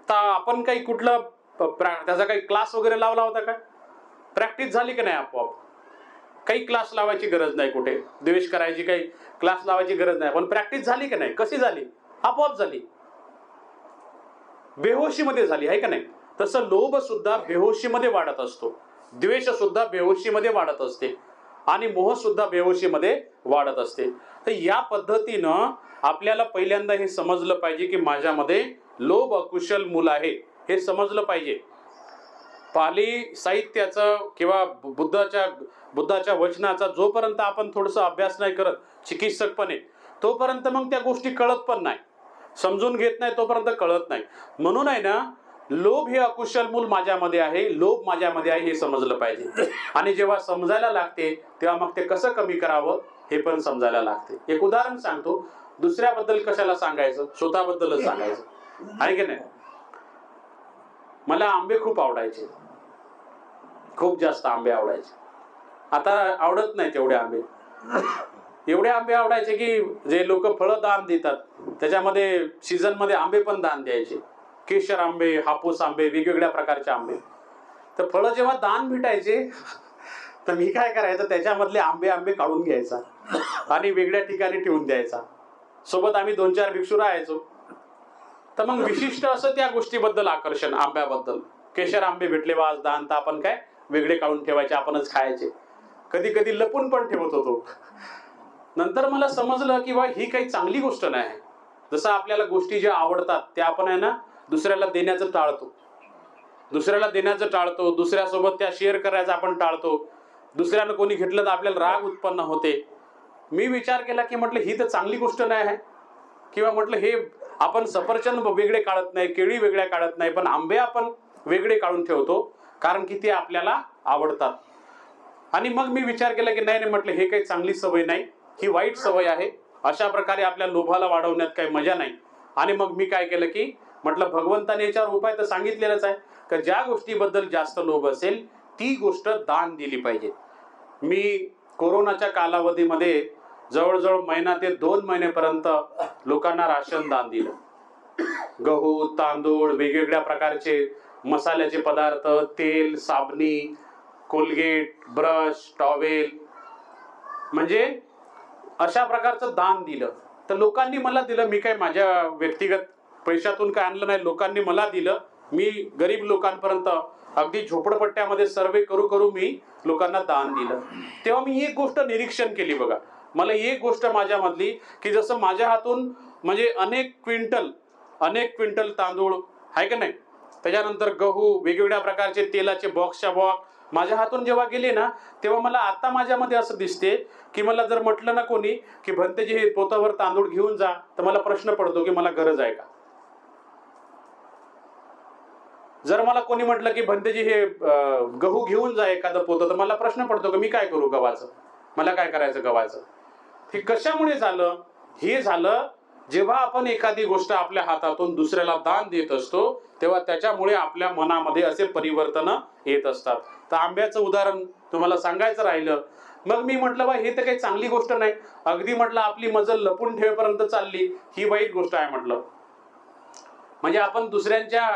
तर आपण काही कुठलं त्याचा काही क्लास वगैरे लावला होता का? प्रॅक्टिस झाली की नाही आपोआप? काही क्लास लावायची गरज नाही, कुठे द्वेष करायची काही क्लास लावायची गरज नाही. पण प्रॅक्टिस झाली की नाही? कशी झाली? आपोआप झाली, बेहोशीमध्ये झाली, आहे का नाही? तसं लोभ सुद्धा बेहोशीमध्ये वाढत असतो, द्वेष सुद्धा बेहोशीमध्ये वाढत असते आणि मोह सुद्धा बेहोशीमध्ये वाढत असते. तर या पद्धतीनं आपल्याला पहिल्यांदा हे समजलं पाहिजे की माझ्यामध्ये लोभ अकुशल मूल आहे, हे समजलं पाहिजे. पाली साहित्याचं किंवा बुद्धाच्या वचनाचा जोपर्यंत आपण थोडंसं अभ्यास नाही करत चिकित्सकपणे, तोपर्यंत मग त्या गोष्टी कळत पण नाही, समजून घेत नाही, तोपर्यंत कळत नाही. म्हणून आहे ना लोभ हे अकुशल मूल माझ्यामध्ये आहे, लोभ माझ्यामध्ये आहे हे समजलं पाहिजे. आणि जेव्हा समजायला लागते तेव्हा मग ते कसं कमी करावं हे पण समजायला लागते. एक उदाहरण सांगतो, दुसऱ्याबद्दल कशाला सांगायचं, स्वतःबद्दलच सांगायचं, आहे की नाही? मला आंबे खूप आवडायचे, खूप जास्त आंबे आवडायचे. आता आवडत नाही तेवढे आंबे. एवढे आंबे आवडायचे की जे लोक फळं दान देतात त्याच्यामध्ये सीझन मध्ये आंबे पण दान द्यायचे. केशर आंबे, हापूस आंबे, वेगवेगळ्या प्रकारचे आंबे. तर फळं जेव्हा दान भेटायचे तर मी काय करायचं, त्याच्यामधले आंबे काढून घ्यायचा आणि वेगळ्या ठिकाणी ठेवून द्यायचा. सोबत आम्ही 2-4 भिक्षू राहायचो. तर मग विशिष्ट असं त्या गोष्टीबद्दल आकर्षण, आंब्याबद्दल. केशर आंबे भेटले आज दान, तर आपण काय वेगळे काढून ठेवायचे, आपणच खायचे. कधी कधी लपून पण ठेवत होतो. नंतर मला समजलं की ही काही चांगली गोष्ट नाही. जसं आपल्याला गोष्टी ज्या आवडतात त्या आपण आहे ना दुसऱ्याला देण्याचं टाळतो, दुसऱ्यासोबत त्या शेअर करायचं आपण टाळतो. दुसऱ्यानं कोणी घेतलं तर आपल्याला राग उत्पन्न होते. मी विचार केला की म्हटलं ही तर चांगली गोष्ट नाही आहे. किंवा म्हटलं हे आपण सफरचंद वेगळे काढत नाही, केळी वेगळ्या काढत नाही, पण आंबे आपण वेगळे काढून ठेवतो कारण की ते आपल्याला आवडतात. आणि मग मी विचार केला की नाही म्हटलं हे काही चांगली सवय नाही, ही वाईट सवय आहे. अशा प्रकारे आपल्या लोभाला वाढवण्यात काही मजा नाही. आणि मग मी काय केलं की म्हटलं भगवंताने याच्यावर उपाय तर सांगितलेलाच आहे की ज्या गोष्टीबद्दल जास्त लोभ असेल ती गोष्ट दान दिली पाहिजे. मी कोरोनाच्या कालावधीमध्ये जवळजवळ महिना ते 2 महिन्यापर्यंत लोकांना राशन दान दिलं. गहू, तांदूळ, वेगवेगळ्या प्रकारचे मसाल्याचे पदार्थ, तेल, साबणी, कोलगेट, ब्रश, टॉवेल, म्हणजे अशा प्रकारचं दान दिलं. तर लोकांनी मला दिलं. मी काय माझ्या व्यक्तिगत पैशातून काय आणलं नाही, लोकांनी मला दिलं. मी गरीब लोकांपर्यंत अगदी झोपडपट्ट्यामध्ये सर्वे करू मी लोकांना दान दिलं. तेव्हा मी एक गोष्ट निरीक्षण केली बघा. मला एक गोष्ट माझ्यामधली की जसं माझ्या हातून म्हणजे अनेक क्विंटल तांदूळ आहे का नाही, त्याच्यानंतर गहू, वेगवेगळ्या प्रकारचे तेलाचे बॉक्सच्या बॉक्स माझ्या हातून जेव्हा गेले ना, तेव्हा मला आता माझ्यामध्ये असं दिसते की मला जर म्हटलं ना कोणी की भंतेजी हे पोतावर तांदूळ घेऊन जा, तर मला प्रश्न पडतो की मला गरज आहे का. जर मला कोणी म्हटलं की भंतेजी हे गहू घेऊन जा एखादं पोतं, तर मला प्रश्न पडतो की मी काय करू गव्हाचं, मला काय करायचं गव्हाचं. हे कशामुळे झालं? हे झालं जेव्हा आपण एखादी गोष्ट आपल्या हातातून दुसऱ्याला दान देत असतो तेव्हा त्याच्यामुळे आपल्या मनामध्ये असे परिवर्तन येत असतात. तर आंब्याचं उदाहरण तुम्हाला सांगायचं राहिलं. मग मी म्हटलं हे तर काही चांगली गोष्ट नाही. अगदी म्हटलं आपली मजल लपून ठेवेपर्यंत चालली, ही वाईट गोष्ट आहे म्हटलं. म्हणजे आपण दुसऱ्यांच्या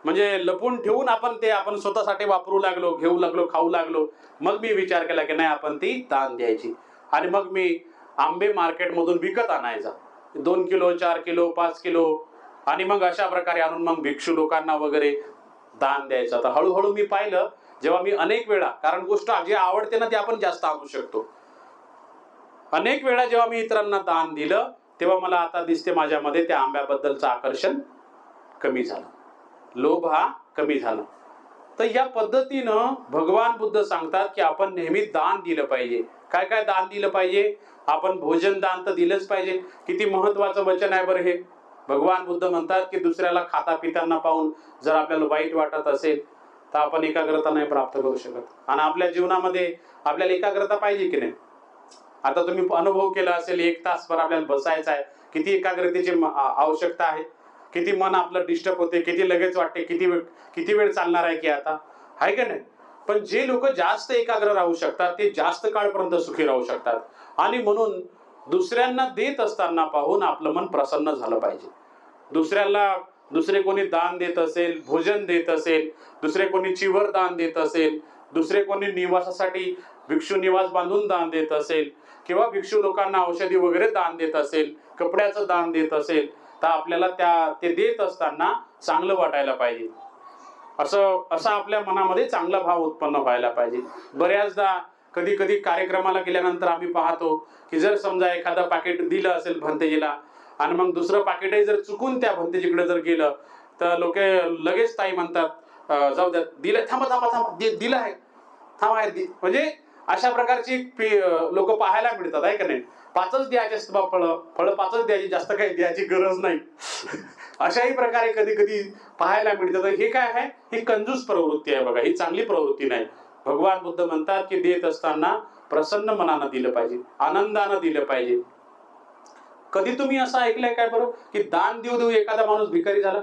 म्हणजे लपून ठेवून आपण ते आपण स्वतःसाठी वापरू लागलो, घेऊ लागलो, खाऊ लागलो. मग मी विचार केला की नाही, आपण ती दान द्यायची. आणि मग मी आंबे मार्केटमधून विकत आणायचा, 2 किलो, 4 किलो, 5 किलो, आणि मग अशा प्रकारे आणून मग भिक्षू लोकांना वगैरे दान द्यायचं. तर हळूहळू मी पाहिलं, जेव्हा मी अनेक वेळा, कारण गोष्ट जी आवडते ना ती आपण जास्त आणू शकतो, अनेक वेळा जेव्हा मी इतरांना दान दिलं, तेव्हा मला आता दिसते माझ्यामध्ये त्या आंब्याबद्दलचं आकर्षण कमी झालं, लोभ हा कमी झाला. तर या पद्धतीनं भगवान बुद्ध सांगतात की आपण नेहमी दान दिलं पाहिजे. काय काय दान दिलं पाहिजे? आपण भोजन दान तर दिलंच पाहिजे. किती महत्वाचं वचन आहे बरं हे. भगवान बुद्ध म्हणतात की दुसऱ्याला खाता पिताना पाहून जर आपल्याला वाईट वाटत असेल तर आपण एकाग्रता नाही प्राप्त करू शकत. आणि आपल्या जीवनामध्ये आपल्याला एकाग्रता पाहिजे की नाही? आता तुम्ही अनुभव केला असेल, 1 तासभर आपल्याला बसायचं आहे, किती एकाग्रतेची आवश्यकता आहे, किती मन आपलं डिस्टर्ब होते, किती लगेच वाटते, किती वेळ चालणार आहे की आता, आहे का नाही? पण जे लोक जास्त एकाग्र राहू शकतात ते जास्त काळपर्यंत सुखी राहू शकतात. आणि म्हणून दुसऱ्यांना देत असताना पाहून आपलं मन प्रसन्न झालं पाहिजे. दुसरे कोणी दान देत असेल, भोजन देत असेल, दुसरे कोणी चिवर दान देत असेल, दुसरे कोणी निवासासाठी भिक्षू निवास बांधून दान देत असेल, किंवा भिक्षू लोकांना औषधी वगैरे दान देत असेल, कपड्याचं दान देत असेल, तर आपल्याला ते देत असताना चांगलं वाटायला पाहिजे. असं आपल्या मनामध्ये चांगला भाव उत्पन्न व्हायला पाहिजे. बऱ्याचदा कधी कधी कार्यक्रमाला गेल्यानंतर आम्ही पाहतो की जर समजा एखादा पाकिट दिलं असेल भंतेजीला, आणि मग दुसरं पाकिटही जर चुकून त्या भंतेजीकडे जर गेलं, तर लोक लगेच ताई म्हणतात जाऊ द्या, दिलं, थांबा थांबा थांबा, दिलं आहे, थांबा, म्हणजे अशा प्रकारची लोक पाहायला मिळतात, आहे का नाही? 5च द्यायचे असतं, फळं 5च द्यायची, जास्त काही द्यायची गरज नाही. अशाही प्रकारे कधी कधी पाहायला मिळतात. हे काय आहे? ही कंजूस प्रवृत्ती आहे बघा, ही चांगली प्रवृत्ती नाही. भगवान बुद्ध म्हणतात की देत असताना प्रसन्न मनानं दिलं पाहिजे, आनंदानं दिलं पाहिजे. कधी तुम्ही असं ऐकलंय काय बरोबर की दान देऊ देऊ एखादा माणूस भिकारी झाला?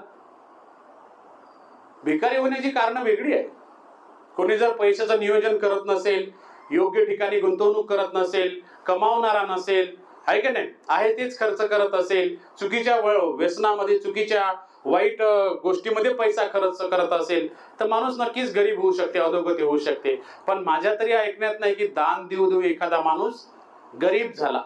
भिकारी होण्याची कारण वेगळी आहे. कोणी जर पैशाचं नियोजन करत नसेल, योग्य ठिकाणी गुंतवणूक करत नसेल, कमावणारा नसेल, आहे की नाही, आहे तेच खर्च करत असेल, चुकीच्या व्यसनामध्ये, चुकीच्या वाईट गोष्टीमध्ये पैसा खर्च करत असेल, तर माणूस नक्कीच गरीब होऊ शकते, अधोगती होऊ शकते. पण माझ्या तरी ऐकण्यात नाही की दान देऊ देऊ एखादा माणूस गरीब झाला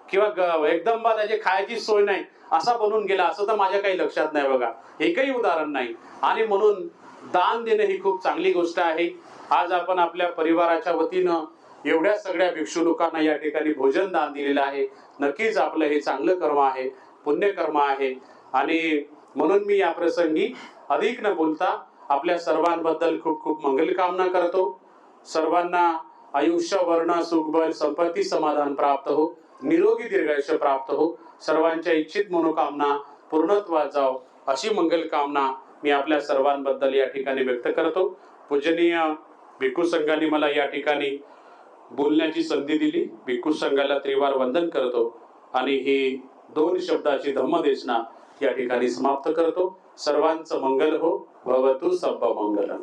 किंवा एकदम त्याची खायची सोय नाही असा बनून गेला, असं तर माझ्या काही लक्षात नाही बघा, एकही उदाहरण नाही. आणि म्हणून दान देणं ही खूप चांगली गोष्ट आहे. आज आपण आपल्या परिवाराच्या वतीनं एवढ्या सगळ्या भिक्षू लोकांना या ठिकाणी भोजन दान दिलेलं आहे. नक्कीच आपलं हे चांगलं कर्म आहे, पुण्यकर्म आहे. आणि म्हणून मी या प्रसंगी अधिक न बोलता आपल्या सर्वांबद्दल खूप खूप मंगल कामना करतो. सर्वांना आयुष्य, वर्ण, सुखबळ, संपत्ती, समाधान प्राप्त हो, निरोगी दीर्घायुष्य प्राप्त हो, सर्वांच्या इच्छित मनोकामना पूर्णत्वास जाओ, अशी मंगल कामना मी आपल्या सर्वांबद्दल या ठिकाणी व्यक्त करतो. पूजनीय भिक्खू संघाने मला या ठिकाणी बोलण्याची संधी दिली. भिक्खू संघाला त्रिवार वंदन करतो आणि ही 2 शब्दाची धम्मदेशना या ठिकाणी समाप्त करतो. सर्वांचं मंगल हो. भवतु सब्ब मंगलम.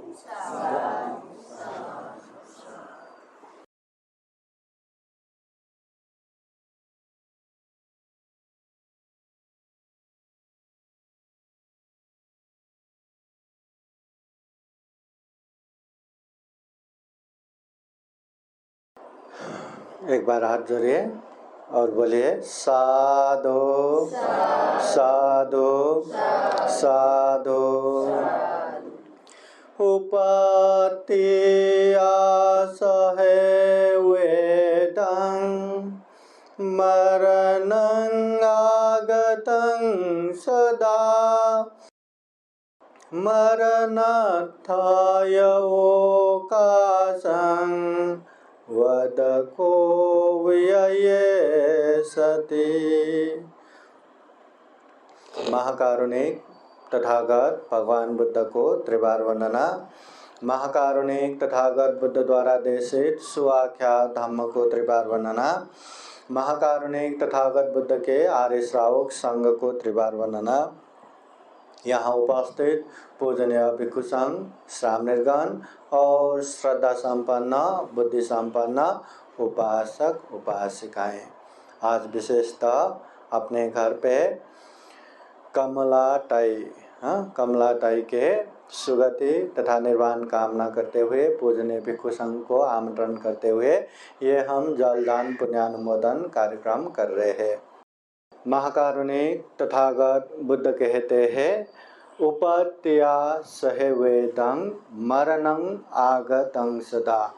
एक बार हाथ जोड़िए और बोलिए साधु साधु साधु। उपति आसहे वेदं मरणं आगतं सदा मरणार्थाय ओकाशं वद को व्यये सति। महाकारुणिक तथागत भगवान बुद्ध को त्रिवार वंदना। महाकारुणिक तथागत बुद्ध द्वारा देशित सुआख्यात धम्म को त्रिवार वंदना। महाकारुणिक तथागत बुद्ध के आर्य श्रावक संघ को त्रिवार वंदना। यहाँ उपस्थित पूजनीय भिक्खु संघ, श्रामणगण और श्रद्धा संपन्न, बुद्धि संपन्न उपासक उपासिकाएं, आज विशेषतः अपने घर पे कमला टाई कमलाताई के सुगति तथा निर्वाण कामना करते हुए पूजनीय भिक्षु संघ को आमंत्रण करते हुए ये हम जलदान पुण्यानुमोदन कार्यक्रम कर रहे हैं। महाकारुणिक तथागत बुद्ध कहते हैं, उपत्या सहे वेदं मरणं आगतं सदा।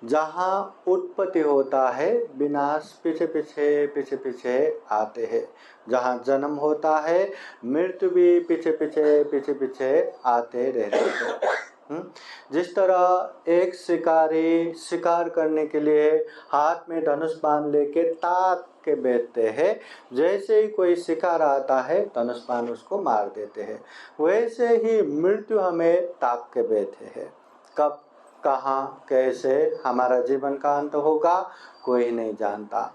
जहाँ उत्पत्ति होता है विनाश पीछे पीछे आते हैं। जहाँ जन्म होता है मृत्यु भी पीछे पीछे आते रहते हैं। जिस तरह एक शिकारी शिकार करने के लिए हाथ में धनुष बाण लेके ताक के बैठते हैं, जैसे ही कोई शिकार आता है धनुष बाण उसको मार देते हैं, वैसे ही मृत्यु हमें ताक के बैठे है। कब कहाँ कैसे हमारा जीवन का अंत होगा कोई नहीं जानता,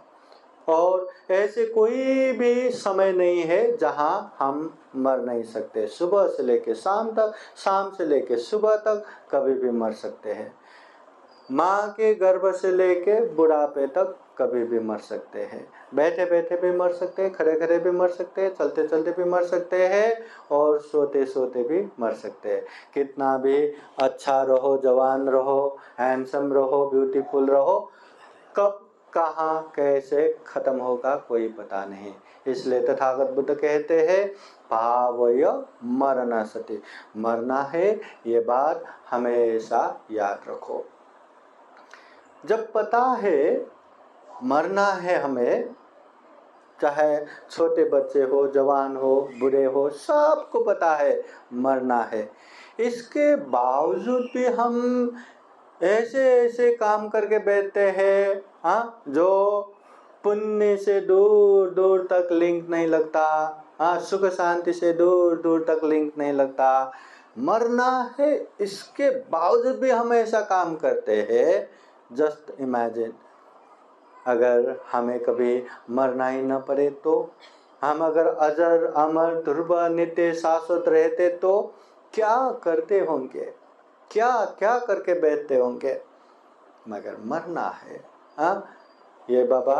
और ऐसे कोई भी समय नहीं है जहाँ हम मर नहीं सकते। सुबह से लेके शाम तक, शाम से लेके सुबह तक कभी भी मर सकते हैं। माँ के गर्भ से लेके बुढ़ापे तक कभी भी मर सकते हैं। बैठे बैठे भी मर सकते हैं, खड़े खड़े भी मर सकते हैं, चलते चलते भी मर सकते हैं, और सोते सोते भी मर सकते हैं। कितना भी अच्छा रहो, जवान रहो, हैंडसम रहो, ब्यूटीफुल रहो, कब कहाँ कैसे खत्म होगा कोई पता नहीं। इसलिए तथागत बुद्ध कहते हैं, भावय मरना सति, मरना है ये बात हमेशा याद रखो। जब पता है मरना है हमें, चाहे छोटे बच्चे हो, जवान हो, बूढ़े हो, सबको पता है मरना है, इसके बावजूद भी हम ऐसे ऐसे काम करके बैठते हैं जो पुण्य से दूर दूर तक लिंक नहीं लगता, सुख शांति से दूर दूर तक लिंक नहीं लगता। मरना है इसके बावजूद भी हम ऐसा काम करते हैं। जस्ट इमेजिन, अगर हमें कभी मरना ही न पड़े तो, हम अगर अजर अमर ध्रुव नित्य शाश्वत रहते तो क्या करते होंगे, क्या क्या करके बैठते होंगे। मगर मरना है। ये बाबा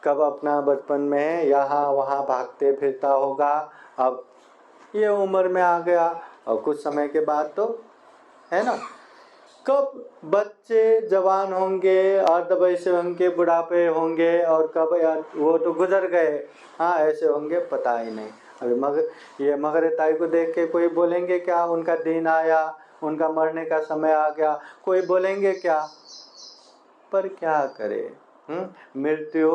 कब अपना बचपन में यहाँ वहाँ भागते फिरता होगा, अब ये उम्र में आ गया, और कुछ समय के बाद तो है ना, कब बच्चे जवान होंगे, अर्धवयस्क होंगे, बुढ़ापे होंगे, और कब वो तो गुजर गए, ऐसे होंगे पता ही नहीं। अभी ये मगर ताई को देख के कोई बोलेंगे क्या उनका दिन आया, उनका मरने का समय आ गया, कोई बोलेंगे क्या? पर क्या करे, मृत्यु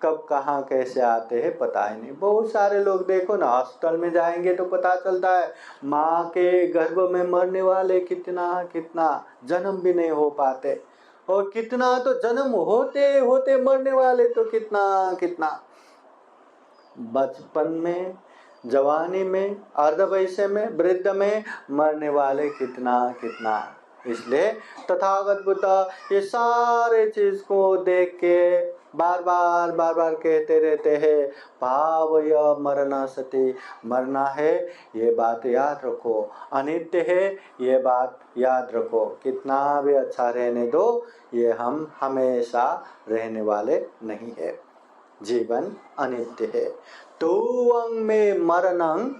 कब कहाँ कैसे आते हैं पता ही नहीं। बहुत सारे लोग देखो ना, हॉस्पिटल में जाएंगे तो पता चलता है माँ के गर्भ में मरने वाले कितना जन्म भी नहीं हो पाते, और कितना तो जन्म होते होते मरने वाले तो कितना बचपन में, जवानी में, अर्धवयस्क में, वृद्ध में मरने वाले कितना। इसलिए तथागत बुद्ध ये सारे चीज को देख के बार बार कहते रहते हैं, भावय मरना सति, मरना है ये बात याद रखो, अनित्य है ये बात याद रखो। कितना भी अच्छा रहने दो, ये हम हमेशा रहने वाले नहीं है, जीवन अनित्य है। तुवं में मरणं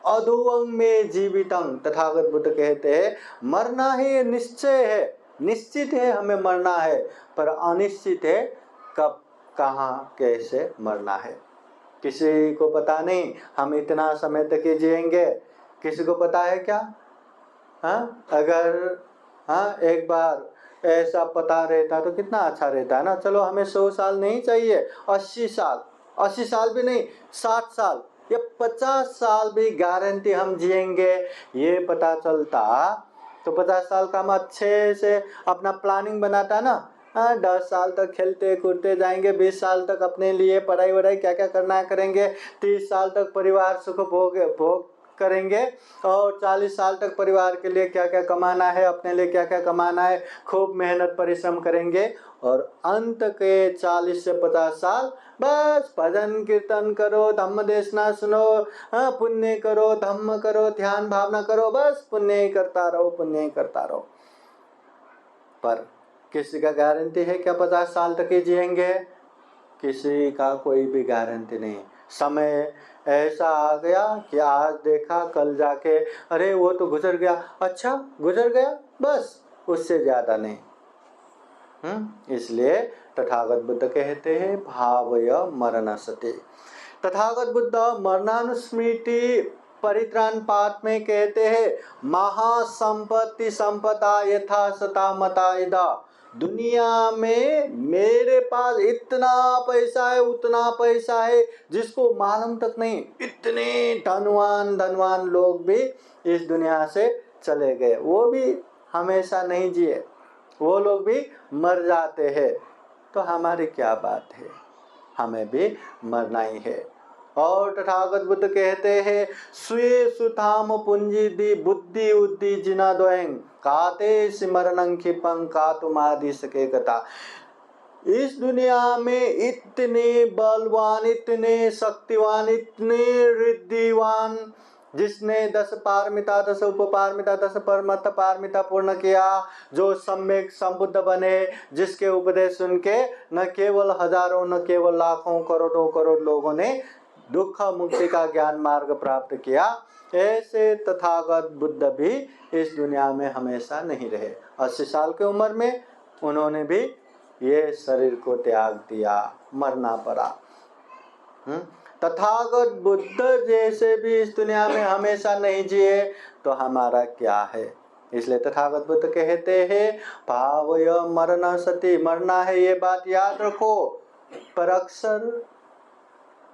अधुवं में जीवितं, तथागत बुद्ध कहते हैं मरना है ये निश्चय है, निश्चित है हमें मरना है, पर अनिश्चित है कब कहाँ कैसे मरना है। किसी को पता नहीं हम इतना समय तक ही जिएंगे, किसी को पता है क्या? अगर एक बार ऐसा पता रहता तो कितना अच्छा रहता है ना। चलो हमें 100 साल नहीं चाहिए, 80 साल भी नहीं, 60 साल या 50 साल भी गारंटी हम जिएंगे, ये पता चलता तो 50 साल का हम अच्छे से अपना प्लानिंग बनाता ना। 10 साल तक खेलते कूदते जाएंगे, 20 साल तक अपने लिए पढ़ाई वढ़ाई क्या क्या करना है करेंगे, 30 साल तक परिवार सुख भोग करेंगे, और 40 साल तक परिवार के लिए क्या क्या कमाना है, अपने लिए क्या क्या कमाना है, खूब मेहनत परिश्रम करेंगे, और अंत के 40 से 50 साल बस भजन कीर्तन करो, धम्म देशना सुनो, पुण्य करो, धम्म करो, ध्यान भावना करो, बस पुण्य ही करता रहो। पर किसी का गारंटी है क्या 50 साल तक ही जिएंगे? किसी का कोई भी गारंटी नहीं। समय ऐसा आ गया कि आज देखा कल जाके अरे वो तो गुजर गया, अच्छा गुजर गया बस, उससे ज्यादा नहीं। इसलिए तथागत बुद्ध कहते हैं भावय मरणसते। तथागत बुद्ध मरणानुस्मृति परित्राण पाठ में कहते हैं महासंपत्ति संपदा यथा सता मता इदा। दुनिया में मेरे पास इतना पैसा है उतना पैसा है जिसको मालूम तक नहीं। इतने धनवान लोग भी इस दुनिया से चले गए, वो भी हमेशा नहीं जिए, वो लोग भी मर जाते हैं। तो हमारी क्या बात है, हमें भी मरना ही है। और तथागत बुद्ध कहते हैं स्वे सुताम पूंजी दी बुद्धि उद्धि जिना द्वयं काते सिमरणं क्षिपं का तुम्हारी सके कथा। इस दुनिया में इतने बलवान, इतने शक्तिवान, इतने रिद्धिवान, जिसने 10 पारमिता 10 उपपारमिता 10 परमत पारमिता पूर्ण किया, जो सम्यक संबुद्ध बने, जिसके उपदेश सुन के न केवल हजारों न केवल लाखों करोड़ों करोड़ लोगों ने दुख मुक्ति का ज्ञान मार्ग प्राप्त किया, ऐसे तथागत बुद्ध भी इस दुनिया में हमेशा नहीं रहे। 80 साल की उम्र में उन्होंने भी ये शरीर को त्याग दिया, मरना पड़ा। तथागत बुद्ध जैसे भी इस दुनिया में हमेशा नहीं जिए तो हमारा क्या है। इसलिए तथागत बुद्ध कहते हैं भावय मरण सति, मरना है ये बात याद रखो, पर अक्सर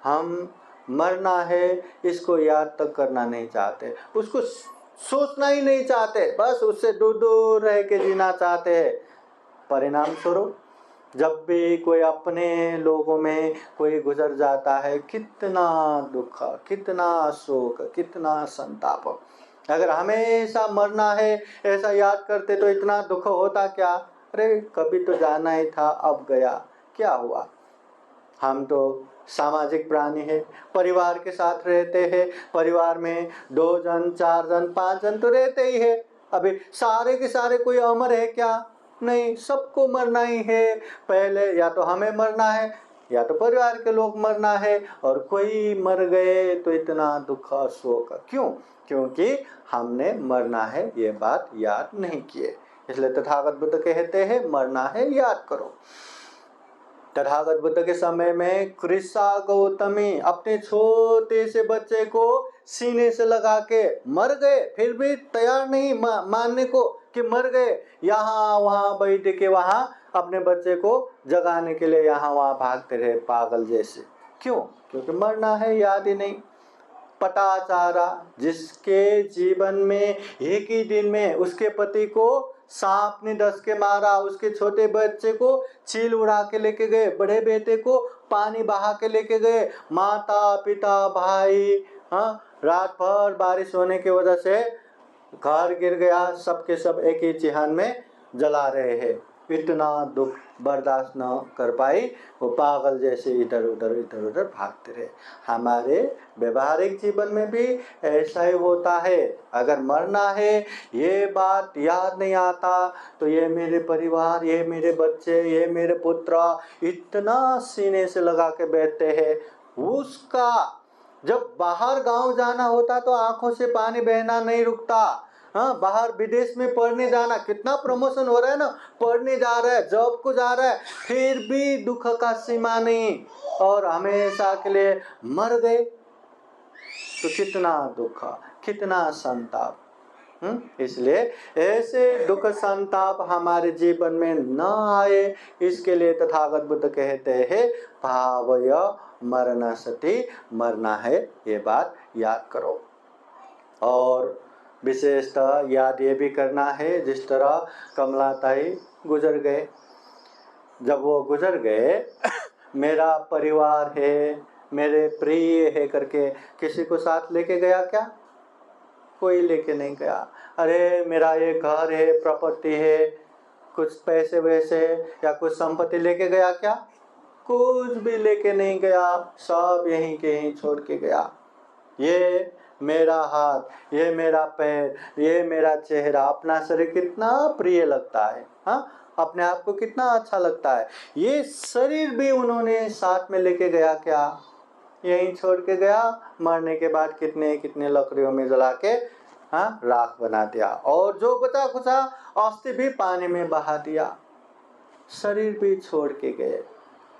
हम मरना है इसको याद तक करना नहीं चाहते, उसको सोचना ही नहीं चाहते, बस उससे दूर दूर रह के जीना चाहते हैं। परिणाम स्वरूप जब भी कोई अपने लोगों में कोई गुजर जाता है, कितना दुख, कितना शोक, कितना संताप। अगर हमेशा मरना है ऐसा याद करते तो इतना दुख होता क्या। अरे कभी तो जाना ही था, अब गया, क्या हुआ। हम तो सामाजिक प्राणी है, परिवार के साथ रहते हैं, परिवार में 2 जन 4 जन 5 जन तो रहते ही है। अभी सारे के सारे कोई अमर है क्या, नहीं, सबको मरना ही है। पहले या तो हमें मरना है या तो परिवार के लोग मरना है, और कोई मर गए तो इतना दुख शोक क्यों, क्योंकि हमने मरना है ये बात याद नहीं किए। इसलिए तथागत बुद्ध कहते हैं मरना है याद करो। तथागत बुद्ध के समय में कृषा गौतमी अपने छोटे से बच्चे को सीने से लगा के मर गए, फिर भी तैयार नहीं मानने को कि मर गए। यहाँ वहाँ बैठ के वहाँ अपने बच्चे को जगाने के लिए यहाँ वहाँ भागते रहे पागल जैसे। क्यों, क्योंकि मरना है याद ही नहीं। पटाचारा, जिसके जीवन में एक ही दिन में उसके पति को सांप ने डस के मारा, उसके छोटे बच्चे को चील उड़ा के लेके गए, बड़े बेटे को पानी बहा के लेके गए, माता पिता भाई, रात भर बारिश होने की वजह से घर गिर गया, सबके सब एक ही चिहान में जला रहे हैं। इतना दुख बर्दाश्त न कर पाई, वो पागल जैसे इधर उधर भागते रहे। हमारे व्यवहारिक जीवन में भी ऐसा ही होता है। अगर मरना है ये बात याद नहीं आता तो ये मेरे परिवार, ये मेरे बच्चे, ये मेरे पुत्र इतना सीने से लगा के बैठते हैं। उसका जब बाहर गांव जाना होता तो आंखों से पानी बहना नहीं रुकता। बाहर विदेश में पढ़ने जाना, कितना प्रमोशन हो रहा है ना, पढ़ने जा रहा है, जॉब को जा रहा है, फिर भी दुख का सीमा नहीं, और हमेशा के लिए मर गए तो कितना दुख, कितना संताप। इसलिए ऐसे दुख संताप हमारे जीवन में न आए, इसके लिए तथागत बुद्ध कहते हैं भावय मरण सति, मरना है ये बात याद करो। और विशेषतः याद ये भी करना है, जिस तरह कमलाताई गुजर गए, जब वो गुजर गए मेरा परिवार है, मेरे प्रिय है करके किसी को साथ लेके गया क्या? कोई लेके नहीं गया। अरे मेरा ये घर है, प्रॉपर्टी है, कुछ पैसे वैसे या कुछ संपत्ति लेके गया क्या? कुछ भी लेके नहीं गया, सब यहीं के यहीं छोड़ के गया। ये मेरा हाथ, ये मेरा पैर, ये मेरा चेहरा, अपना शरीर कितना प्रिय लगता है, अपने आप को कितना अच्छा लगता है, ये शरीर भी उन्होंने साथ में लेके गया क्या? यहीं छोड़ के गया, मरने के बाद कितने कितने लकड़ियों में जला के राख बना दिया, और जो बचा खुचा अस्थि भी पानी में बहा दिया, शरीर भी छोड़ के गए।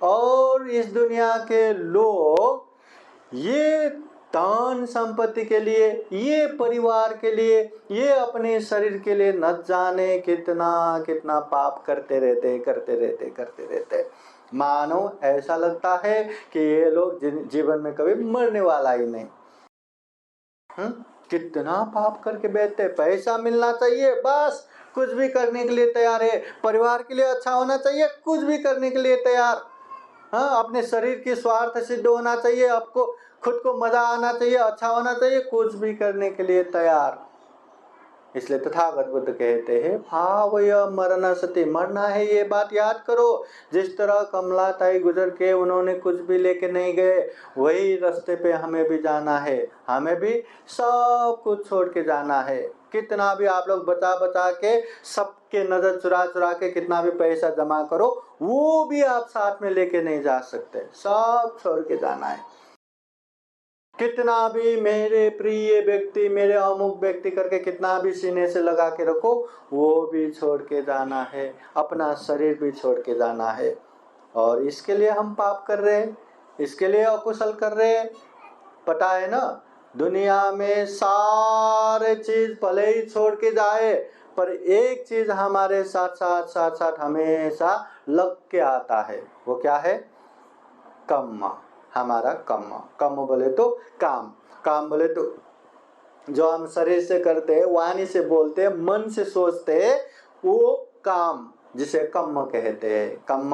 और इस दुनिया के लोग ये धन संपत्ति के लिए, ये परिवार के लिए, ये अपने शरीर के लिए न जाने कितना कितना पाप करते रहते। मानो ऐसा लगता है कि ये लोग जीवन में कभी मरने वाला ही नहीं। कितना पाप करके बैठते। पैसा मिलना चाहिए, बस कुछ भी करने के लिए तैयार है। परिवार के लिए अच्छा होना चाहिए, कुछ भी करने के लिए तैयार। अपने शरीर की स्वार्थ सिद्ध होना चाहिए, आपको खुद को मजा आना चाहिए, अच्छा होना चाहिए, कुछ भी करने के लिए तैयार। इसलिए तथागत बुद्ध कहते हैं भावय मरण सति, मरना है ये बात याद करो। जिस तरह कमला ताई गुजर के उन्होंने कुछ भी लेके नहीं गए, वही रास्ते पे हमें भी जाना है। हमें भी सब कुछ छोड़ के जाना है। कितना भी आप लोग बचा बचा के, सबके नजर चुरा चुरा के कितना भी पैसा जमा करो, वो भी आप साथ में लेके नहीं जा सकते, सब छोड़ के जाना है। कितना भी मेरे प्रिय व्यक्ति, मेरे अमुक व्यक्ति करके कितना भी सीने से लगा के रखो, वो भी छोड़ के जाना है, अपना शरीर भी छोड़ के जाना है। और इसके लिए हम पाप कर रहे हैं, इसके लिए अकुशल कर रहे हैं। पता है ना, दुनिया में सारे चीज भले ही छोड़ के जाए, पर एक चीज हमारे साथ साथ साथ साथ हमेशा लग के आता है। वो क्या है? कर्म। हमारा कर्म बोले तो काम बोले तो जो हम शरीर से करते हैं, वाणी से बोलते हैं, मन से सोचते हैं, वो काम जिसे कर्म कहते हैं। कर्म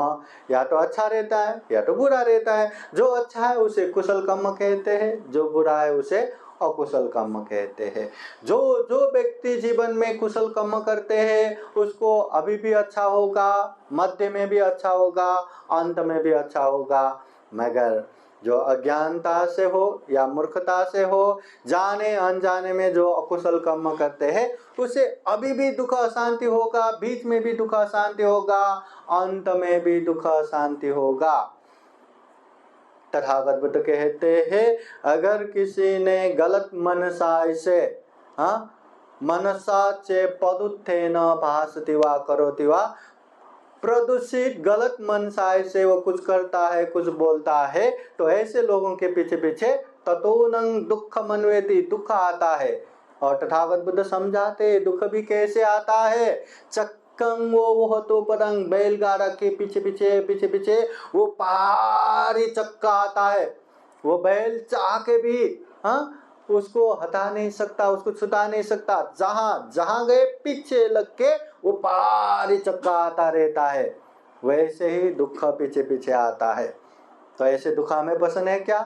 या तो अच्छा रहता है या तो बुरा रहता है। जो अच्छा है उसे कुशल कर्म कहते हैं, जो बुरा है उसे अकुशल कर्म कहते हैं। जो व्यक्ति जीवन में कुशल कर्म करते हैं उसको अभी भी अच्छा होगा, मध्य में भी अच्छा होगा, अंत में भी अच्छा होगा। मगर जो अज्ञानता से हो या मूर्खता से हो, जाने अनजाने में जो अकुशल कर्म करते हैं, उसे अभी भी दुख अशांति होगा, बीच में भी दुख अशांति होगा, अंत में भी दुख अशांति होगा। तथागत बुद्ध कहते हैं अगर किसी ने गलत मनसा से मनसा चे पदुत्थेन भासति वा करोति वा, प्रदूषित गलत मनसाय से वो कुछ करता है, कुछ बोलता है, तो ऐसे लोगों के पीछे पीछे ततोनं दुख मनवेति, दुख आता है। और तथागत बुद्ध समझाते दुख भी कैसे आता है। चक्कं वो तो परंग, बैलगाड़ा के पीछे पीछे वो पारी चक्का आता है। वो बैल चाह के भी उसको हटा नहीं सकता, उसको छुटा नहीं सकता। जहां गए पीछे लग के वो पारी चक्का आता रहता है। वैसे ही दुख पीछे पीछे आता है। तो ऐसे दुख हमें पसंद है क्या?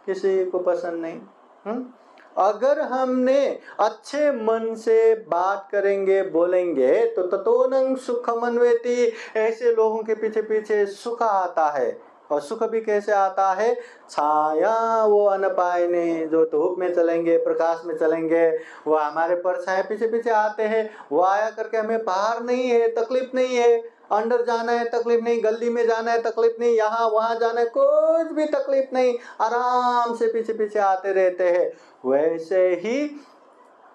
किसी को पसंद नहीं। अगर हमने अच्छे मन से बात करेंगे, बोलेंगे, तो ततोनं सुखमन्वेति, ऐसे लोगों के पीछे पीछे सुख आता है। और सुख भी कैसे आता है? छाया वो अनपायने, जो धूप में चलेंगे, प्रकाश में चलेंगे, वो हमारे परछाए पीछे पीछे आते हैं। वो आया करके हमें बाहर नहीं है, तकलीफ नहीं है, अंदर जाना है तकलीफ नहीं, गली में जाना है तकलीफ नहीं, यहाँ वहां जाना है कुछ भी तकलीफ नहीं, आराम से पीछे पीछे आते रहते हैं। वैसे ही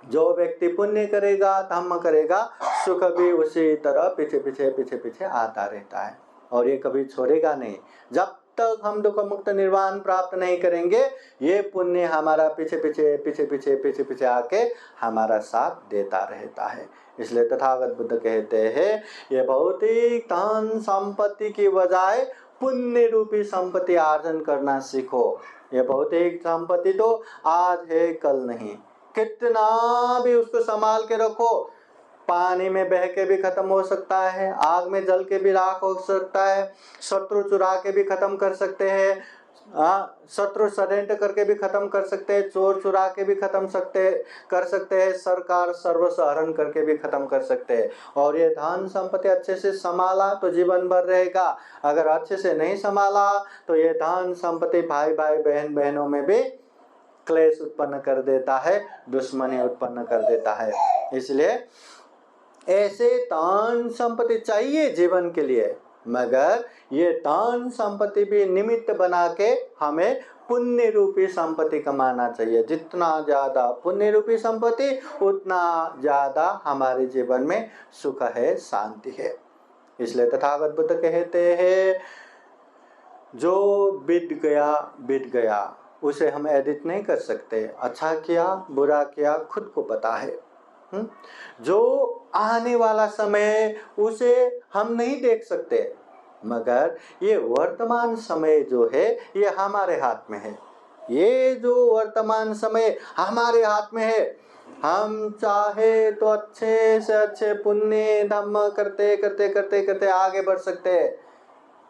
जो व्यक्ति पुण्य करेगा, धर्म करेगा, सुख भी उसी तरह पीछे पीछे आता रहता है। और ये कभी छोड़ेगा नहीं। जब तक हम दुख मुक्त निर्वाण प्राप्त नहीं करेंगे, ये पुण्य हमारा पीछे पीछे आके हमारा साथ देता रहता है। इसलिए तथागत बुद्ध कहते हैं ये भौतिक धन संपत्ति की बजाय पुण्य रूपी संपत्ति अर्जन करना सीखो। ये भौतिक संपत्ति तो आज है कल नहीं, कितना भी उसको संभाल के रखो, पानी में बह के भी खत्म हो सकता है, आग में जल के भी राख हो सकता है, शत्रु चुरा के भी खत्म कर सकते हैं, शत्रु षड्यंत्र करके भी खत्म कर सकते हैं, चोर चुरा के भी खत्म कर सकते हैं, सरकार सर्वस्व हरण करके भी खत्म कर सकते हैं। और ये धन संपत्ति अच्छे से संभाला तो जीवन भर रहेगा, अगर अच्छे से नहीं संभाला तो ये धन संपत्ति भाई भाई बहन बहनों में भी क्लेश उत्पन्न कर देता है, दुश्मनी उत्पन्न कर देता है। इसलिए ऐसे धन संपत्ति चाहिए जीवन के लिए, मगर ये धन संपत्ति भी निमित्त बना के हमें पुण्य रूपी संपत्ति कमाना चाहिए। जितना ज़्यादा पुण्य रूपी संपत्ति उतना ज़्यादा हमारे जीवन में सुख है, शांति है। इसलिए तथागत बुद्ध कहते हैं जो बीत गया उसे हम एडिट नहीं कर सकते। अच्छा किया बुरा किया खुद को पता है। जो आने वाला समय उसे हम नहीं देख सकते, मगर ये वर्तमान समय जो है ये हमारे हाथ में है। ये जो वर्तमान समय हमारे हाथ में है, हम चाहे तो अच्छे से अच्छे पुण्य धर्म करते करते करते करते आगे बढ़ सकते हैं।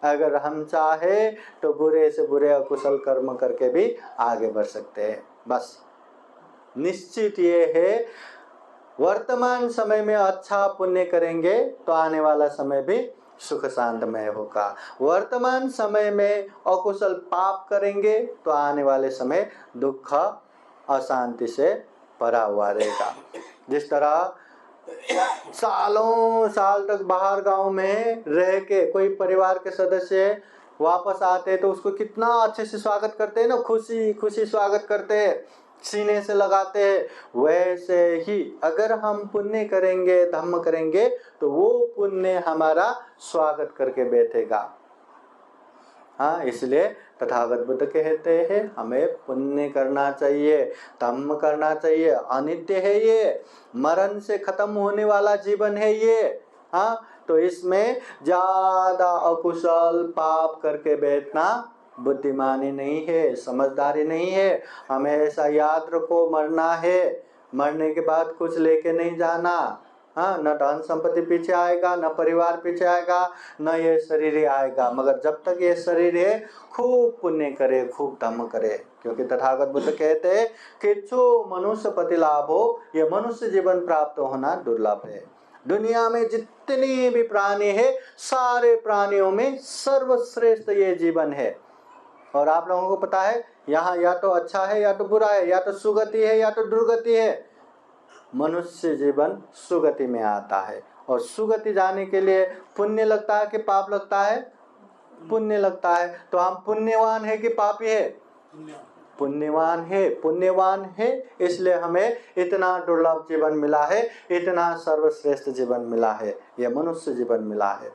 अगर हम चाहे तो बुरे से बुरे अकुशल कर्म करके भी आगे बढ़ सकते हैं। बस निश्चित ये है, वर्तमान समय में अच्छा पुण्य करेंगे तो आने वाला समय भी सुख शांतमय होगा। वर्तमान समय में अकुशल पाप करेंगे तो आने वाले समय दुख अशांति से भरा हुआ रहेगा। जिस तरह सालों साल तक बाहर गांव में रह के कोई परिवार के सदस्य वापस आते तो उसको कितना अच्छे से स्वागत करते हैं ना, खुशी खुशी स्वागत करते हैं, सीने से लगाते हैं। वैसे ही अगर हम पुण्य करेंगे धर्म करेंगे तो वो पुण्य हमारा स्वागत करके बैठेगा। हाँ, इसलिए तथागत बुद्ध कहते हैं हमें पुण्य करना चाहिए, धर्म करना चाहिए। अनित्य है ये, मरण से खत्म होने वाला जीवन है ये। हाँ, तो इसमें ज्यादा अकुशल पाप करके बैठना बुद्धिमानी नहीं है, समझदारी नहीं है। हमेशा याद रखो मरना है, मरने के बाद कुछ लेके नहीं जाना। हाँ, न धन संपत्ति पीछे आएगा, न परिवार पीछे आएगा, न ये शरीर ही आएगा। मगर जब तक ये शरीर है खूब पुण्य करे, खूब धर्म करे। क्योंकि तथागत बुद्ध कहते हैं कि जो मनुष्य पति लाभ हो, ये मनुष्य जीवन प्राप्त होना दुर्लभ है। दुनिया में जितने भी प्राणी है, सारे प्राणियों में सर्वश्रेष्ठ ये जीवन है। और आप लोगों को पता है यहाँ या तो अच्छा है या तो बुरा है, या तो सुगति है या तो दुर्गति है। मनुष्य जीवन सुगति में आता है, और सुगति जाने के लिए पुण्य लगता है कि पाप लगता है? पुण्य लगता है। तो हम पुण्यवान है कि पापी है? पुण्यवान है, पुण्यवान है। इसलिए हमें इतना दुर्लभ जीवन मिला है, इतना सर्वश्रेष्ठ जीवन मिला है, ये मनुष्य जीवन मिला है।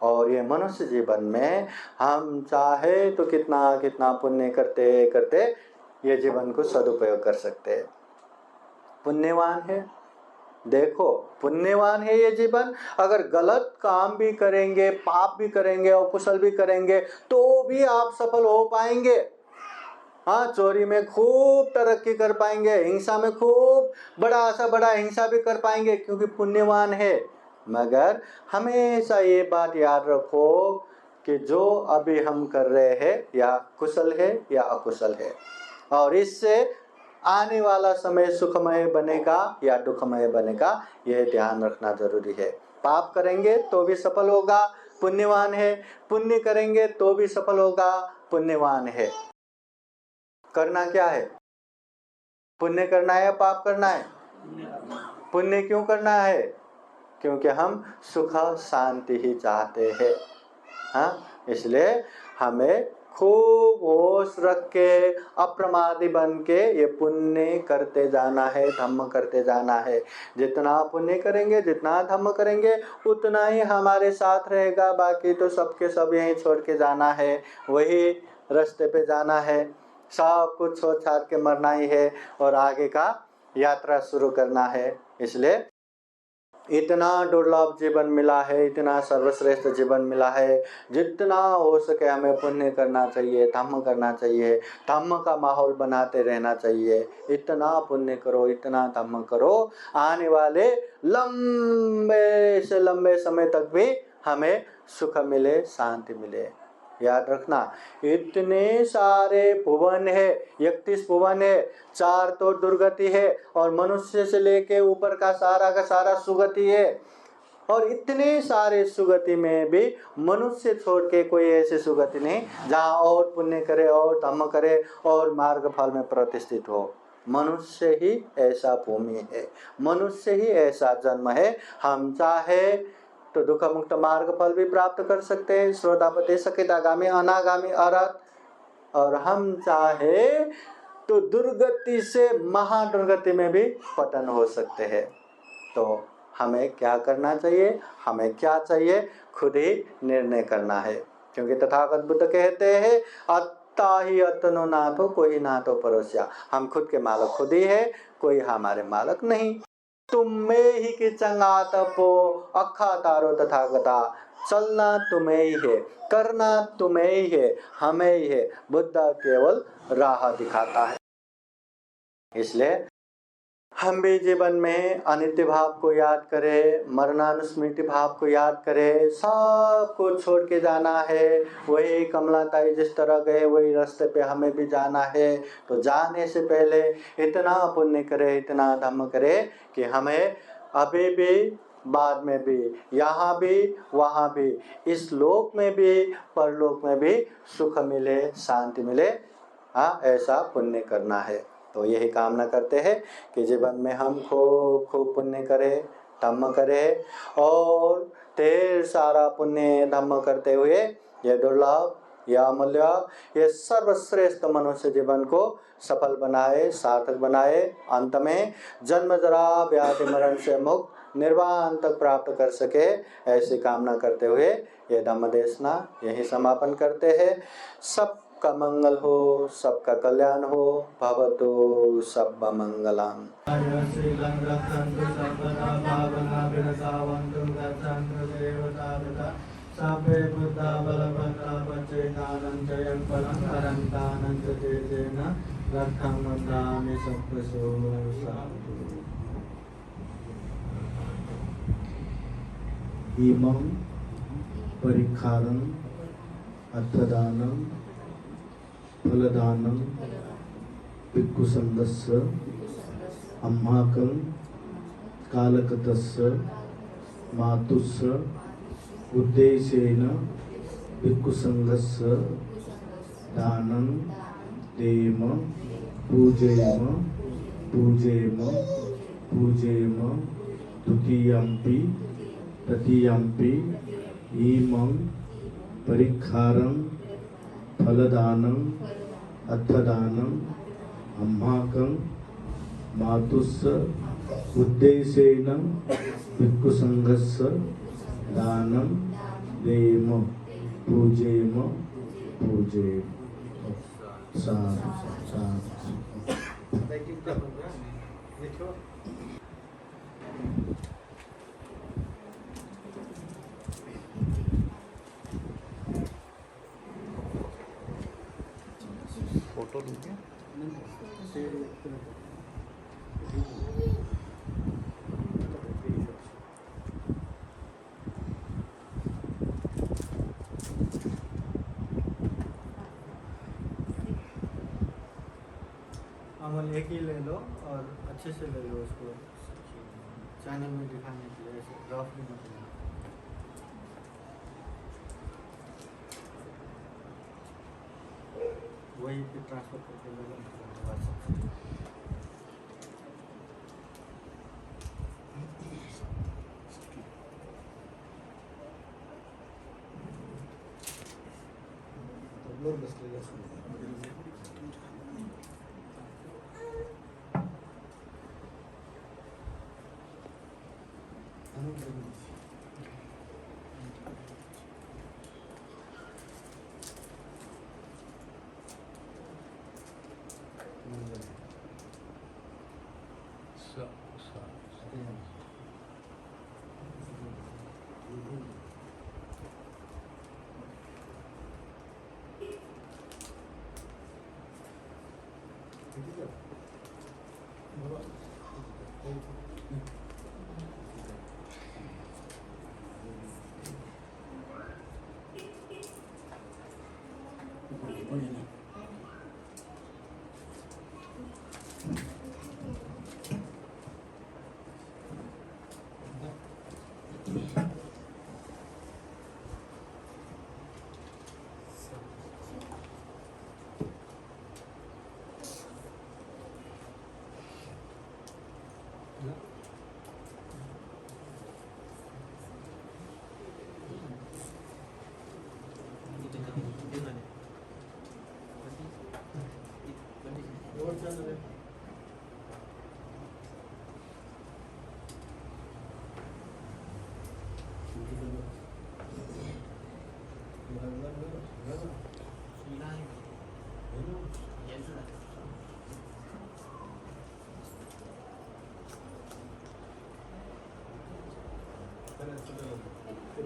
और ये मनुष्य जीवन में हम चाहे तो कितना कितना पुण्य करते करते ये जीवन को सदुपयोग कर सकते हैं। पुण्यवान है, देखो पुण्यवान है ये जीवन। अगर गलत काम भी करेंगे, पाप भी करेंगे और कुशल भी करेंगे तो भी आप सफल हो पाएंगे। हाँ, चोरी में खूब तरक्की कर पाएंगे, हिंसा में खूब बड़ा सा बड़ा हिंसा भी कर पाएंगे, क्योंकि पुण्यवान है। मगर हमेशा ये बात याद रखो कि जो अभी हम कर रहे हैं या कुशल है या अकुशल है, और इससे आने वाला समय सुखमय बनेगा या दुखमय बनेगा, यह ध्यान रखना जरूरी है। पाप करेंगे तो भी सफल होगा, पुण्यवान है। पुण्य करेंगे तो भी सफल होगा, पुण्यवान है। करना क्या है? पुण्य करना है या पाप करना है? पुण्य क्यों करना है? क्योंकि हम सुख शांति ही चाहते हैं। हाँ, इसलिए हमें खूब होश रख के अप्रमादी बन के ये पुण्य करते जाना है, धम्म करते जाना है। जितना पुण्य करेंगे, जितना धम्म करेंगे, उतना ही हमारे साथ रहेगा। बाकी तो सबके सब यहीं छोड़ के जाना है, वही रास्ते पे जाना है। सब कुछ छोड़ छाड़ के मरना ही है और आगे का यात्रा शुरू करना है। इसलिए इतना दुर्लभ जीवन मिला है, इतना सर्वश्रेष्ठ जीवन मिला है, जितना हो सके हमें पुण्य करना चाहिए, धम्म करना चाहिए, धम्म का माहौल बनाते रहना चाहिए। इतना पुण्य करो, इतना धम्म करो, आने वाले लंबे से लंबे समय तक भी हमें सुख मिले, शांति मिले। याद रखना, इतने सारे भुवन है, 31 भुवन है, 4 तो दुर्गति है, और मनुष्य से लेके ऊपर का सारा सुगति है। और इतने सारे सुगति में भी मनुष्य छोड़ के कोई ऐसी सुगति नहीं जहाँ और पुण्य करे और धम्म करे और मार्ग फल में प्रतिष्ठित हो। मनुष्य ही ऐसा भूमि है, मनुष्य ही ऐसा जन्म है। हम चाहे तो दुख मुक्त मार्ग फल भी प्राप्त कर सकते हैं, श्रोतापति सकितागामी अनागामी अरहत, और हम चाहे तो दुर्गति से महादुर्गति में भी पतन हो सकते हैं। तो हमें क्या करना चाहिए, हमें क्या चाहिए, खुद ही निर्णय करना है। क्योंकि तथागत बुद्ध कहते हैं अत्ता ही अतनो नाथो, कोई नाथो परोसिया। हम खुद के मालक खुद ही है, कोई हमारे मालक नहीं। तुम में ही कि चंगा तपो अखा तारो तथागता, चलना तुम्हें ही है, करना तुम्हें ही है, हमें ही है। बुद्ध केवल राह दिखाता है। इसलिए हम भी जीवन में अनित्य भाव को याद करें, मरणानुस्मृति भाव को याद करें, सब कुछ छोड़ के जाना है। वही कमलाताई जिस तरह गए वही रास्ते पे हमें भी जाना है। तो जाने से पहले इतना पुण्य करें, इतना धर्म करें कि हमें अभी भी, बाद में भी, यहाँ भी, वहाँ भी, इस लोक में भी, परलोक में भी सुख मिले, शांति मिले। हाँ, ऐसा पुण्य करना है। तो यही कामना करते हैं कि जीवन में हम खूब खूब पुण्य करें, धम्म करें, और ढेर सारा पुण्य धम्म करते हुए ये दुर्लभ, यह अमूल्य, ये सर्वश्रेष्ठ मनुष्य जीवन को सफल बनाए, सार्थक बनाए। अंत में जन्म जरा व्याधि मरण से मुक्त निर्वाण तक प्राप्त कर सके, ऐसी कामना करते हुए ये धम्म देशना यही समापन करते हैं। सबका मंगल हो, सबका कल्याण हो। भवतु सर्व मंगलम। सापे बुद्धा बलवन्ता पचेतानं जयं फलं हरन्तानं च तेजेन रक्षं वन्दामि सत्त्वसो साधु। इमं परिखारं अर्थदानं फलदानं भिक्खुसङ्घस्य अम्माकं कालकतस्य मातुस्य उद्देशेन भिक्खुसङ्घस्य दानं देम पूजेम पूजेम पूजेम द्वितीयम्पि तृतीयम्पि इमं परिखारं फलदानं अर्थदानं अम्माकं मातुस्य उद्देशेन भिक्खुसङ्घस्य दानं देम पूजेम पूजेम। साधु साधु। फोटो लूँगे। अमल एक ही ले लो और अच्छे से ले लो उसको, चैनल में दिखाने के लिए। ऐसे रफ भी मत लेना। वही पे ट्रांसफर करके ले लो व्हाट्सएप से। तो लोग बस ले लो। वो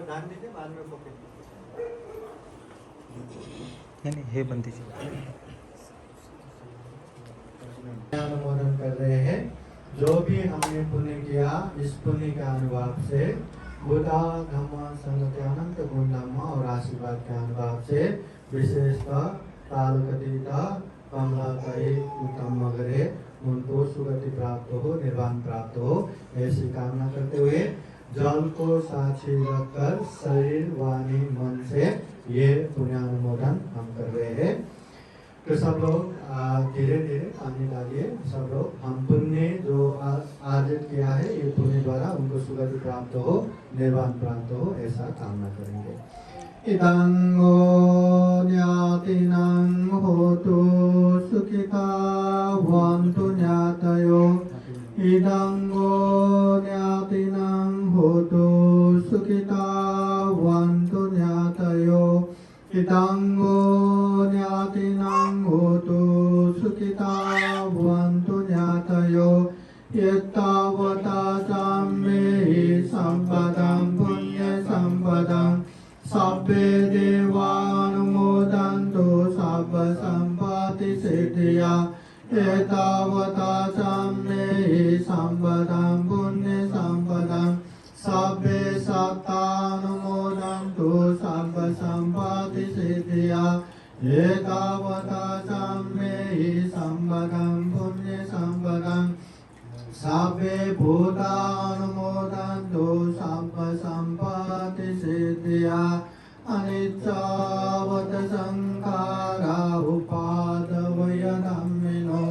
ध्यान दीजिए बाद में पकड़ नहीं हे बनती थी। अनुमोदन कर रहे हैं। जो भी हमने पुण्य किया इस पुण्य के अनुभाव से बुद्धा धम्म संघ के अनंत गुण धम्म और आशीर्वाद के अनुभाव से विशेषतः तालुकतीता कमलाकरी उत्तम मगरे उनको सुगति प्राप्त हो, निर्वाण प्राप्त हो, ऐसी कामना करते हुए जल को साक्षी रखकर शरीर वाणी मन से ये पुण्यानुमोदन हम कर रहे हैं। तो सब लोग धीरे धीरे पानी डालिए। सब लोग हम पुण्य जो अर्जित किया है ये पुण्य द्वारा उनको सुगति प्राप्त हो, निर्वाण प्राप्त हो, ऐसा कामना करेंगे। इदंगो न्यातिनं होतु सुखिता वन्तु न्यातयो। इदंगो न्यातिनं होतु सुखिता वन्तु न्यातयो। इदंगो न्यातिनं होतु सुखिता वन्तु न्यातयो। यत्तावता चाम्मेहि सम्पदं पुण्य सम्पदं सब्बे देवानुमोदन्तु सब्ब सम्पत्ति सिद्धिया। एतावता चाम्मेहि सम्पदं पुण्य सम्पदं सब्बे सत्तानुमोदन्तु सब्ब सम्पत्ति सिद्धिया। एतावता चाम्मेहि सम्पदं पुण्य सम्पदं सब्बे भूतानुमोदन्तु सब्ब सम्पत्ति सिद्धिया। अनिच्चावत संखारा उपादवय धम्मिनो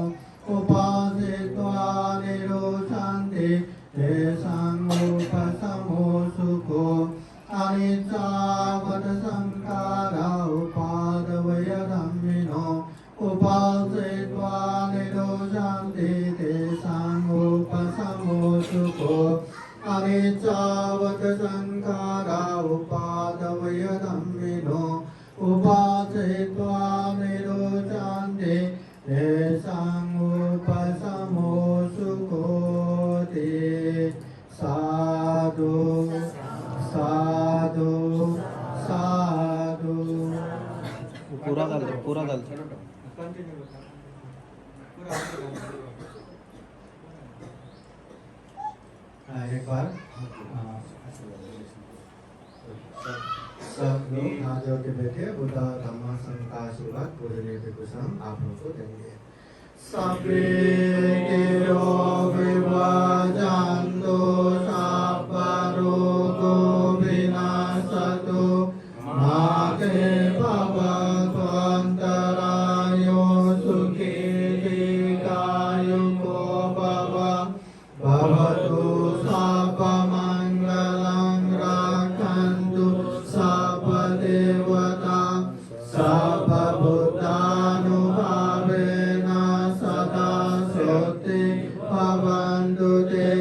उपासित्वा निरोचन्ति तेषां उपशमो सुखो। अनिच्चावत संखारा उपादवय धम्मिनो उपासित्वा निरोचन्ति तेषां उपशमो सुखो। अनिच्चावत संखारा उपादवय धम्मिनो उपासित्वा निरोचन्ति तेषां उपशमो सुखोति। साधु साधु साधु। पूरा डाल दो, पूरा डाल दो। एक बार सब लोग हाथ जोड़ के बैठे। बुद्धा धम्म संघ का आशीर्वाद पूजनीय भिक्षुसंघ आप लोग को देंगे। सब्बे रोग विभाजन्तु सब्ब रोगो विनाशतु माते भवत्वन्तरायो सुखी दीर्घायुको भव। भवतु सब्ब मङ्गलं रक्षन्तु सब्ब देवता सब्ब बुद्धानुभावेन सदा सोति भवन्तु ते।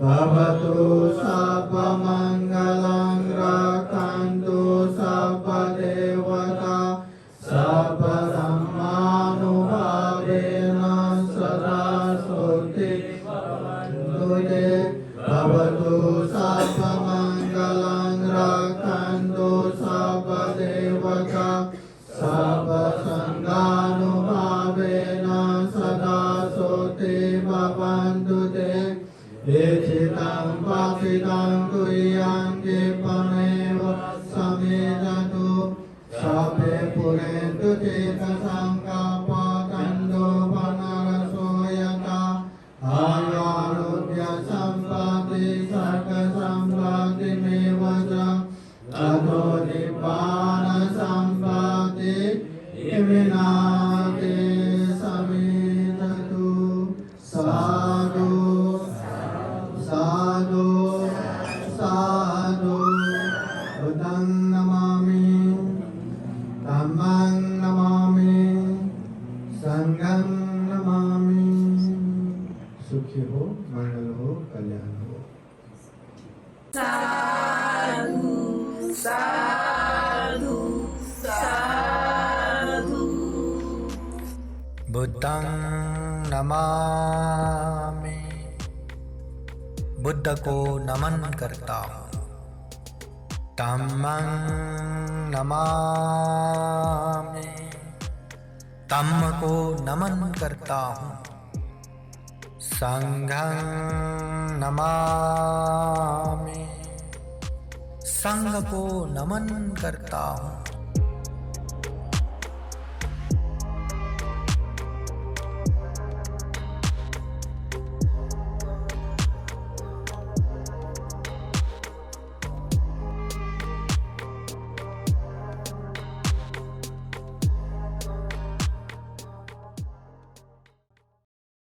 भवतु सब्ब मङ्गलं रक्षन्तु सब्ब देवता सब्ब धर्मानुभावेन सदा सोति भवन्तु ते। भवतु सब्ब मङ्गलं रक्षन्तु सब्ब देवता सब्ब सङ्घानुभावेन सदा सोति भवन्तु ते। एचितं पतितं तुय्यं दीपमेव समेदतु सब्बे पुरेन्तु चित्तसङ्कल्पतन्तु वनरसो यथा। आयुरारोग्य सम्पत्ति सर्गसम्पत्तिमेव च अतो निब्बान सम्पत्ति इमिनाति समेदतु। साधु साधु साधु। बुद्धं बुद्धं नमामि, बुद्ध को नमन करता हूँ। धम्मं नमामि, धम्म को नमन करता हूँ। संघं नमामि, संघ को नमन करता हूँ।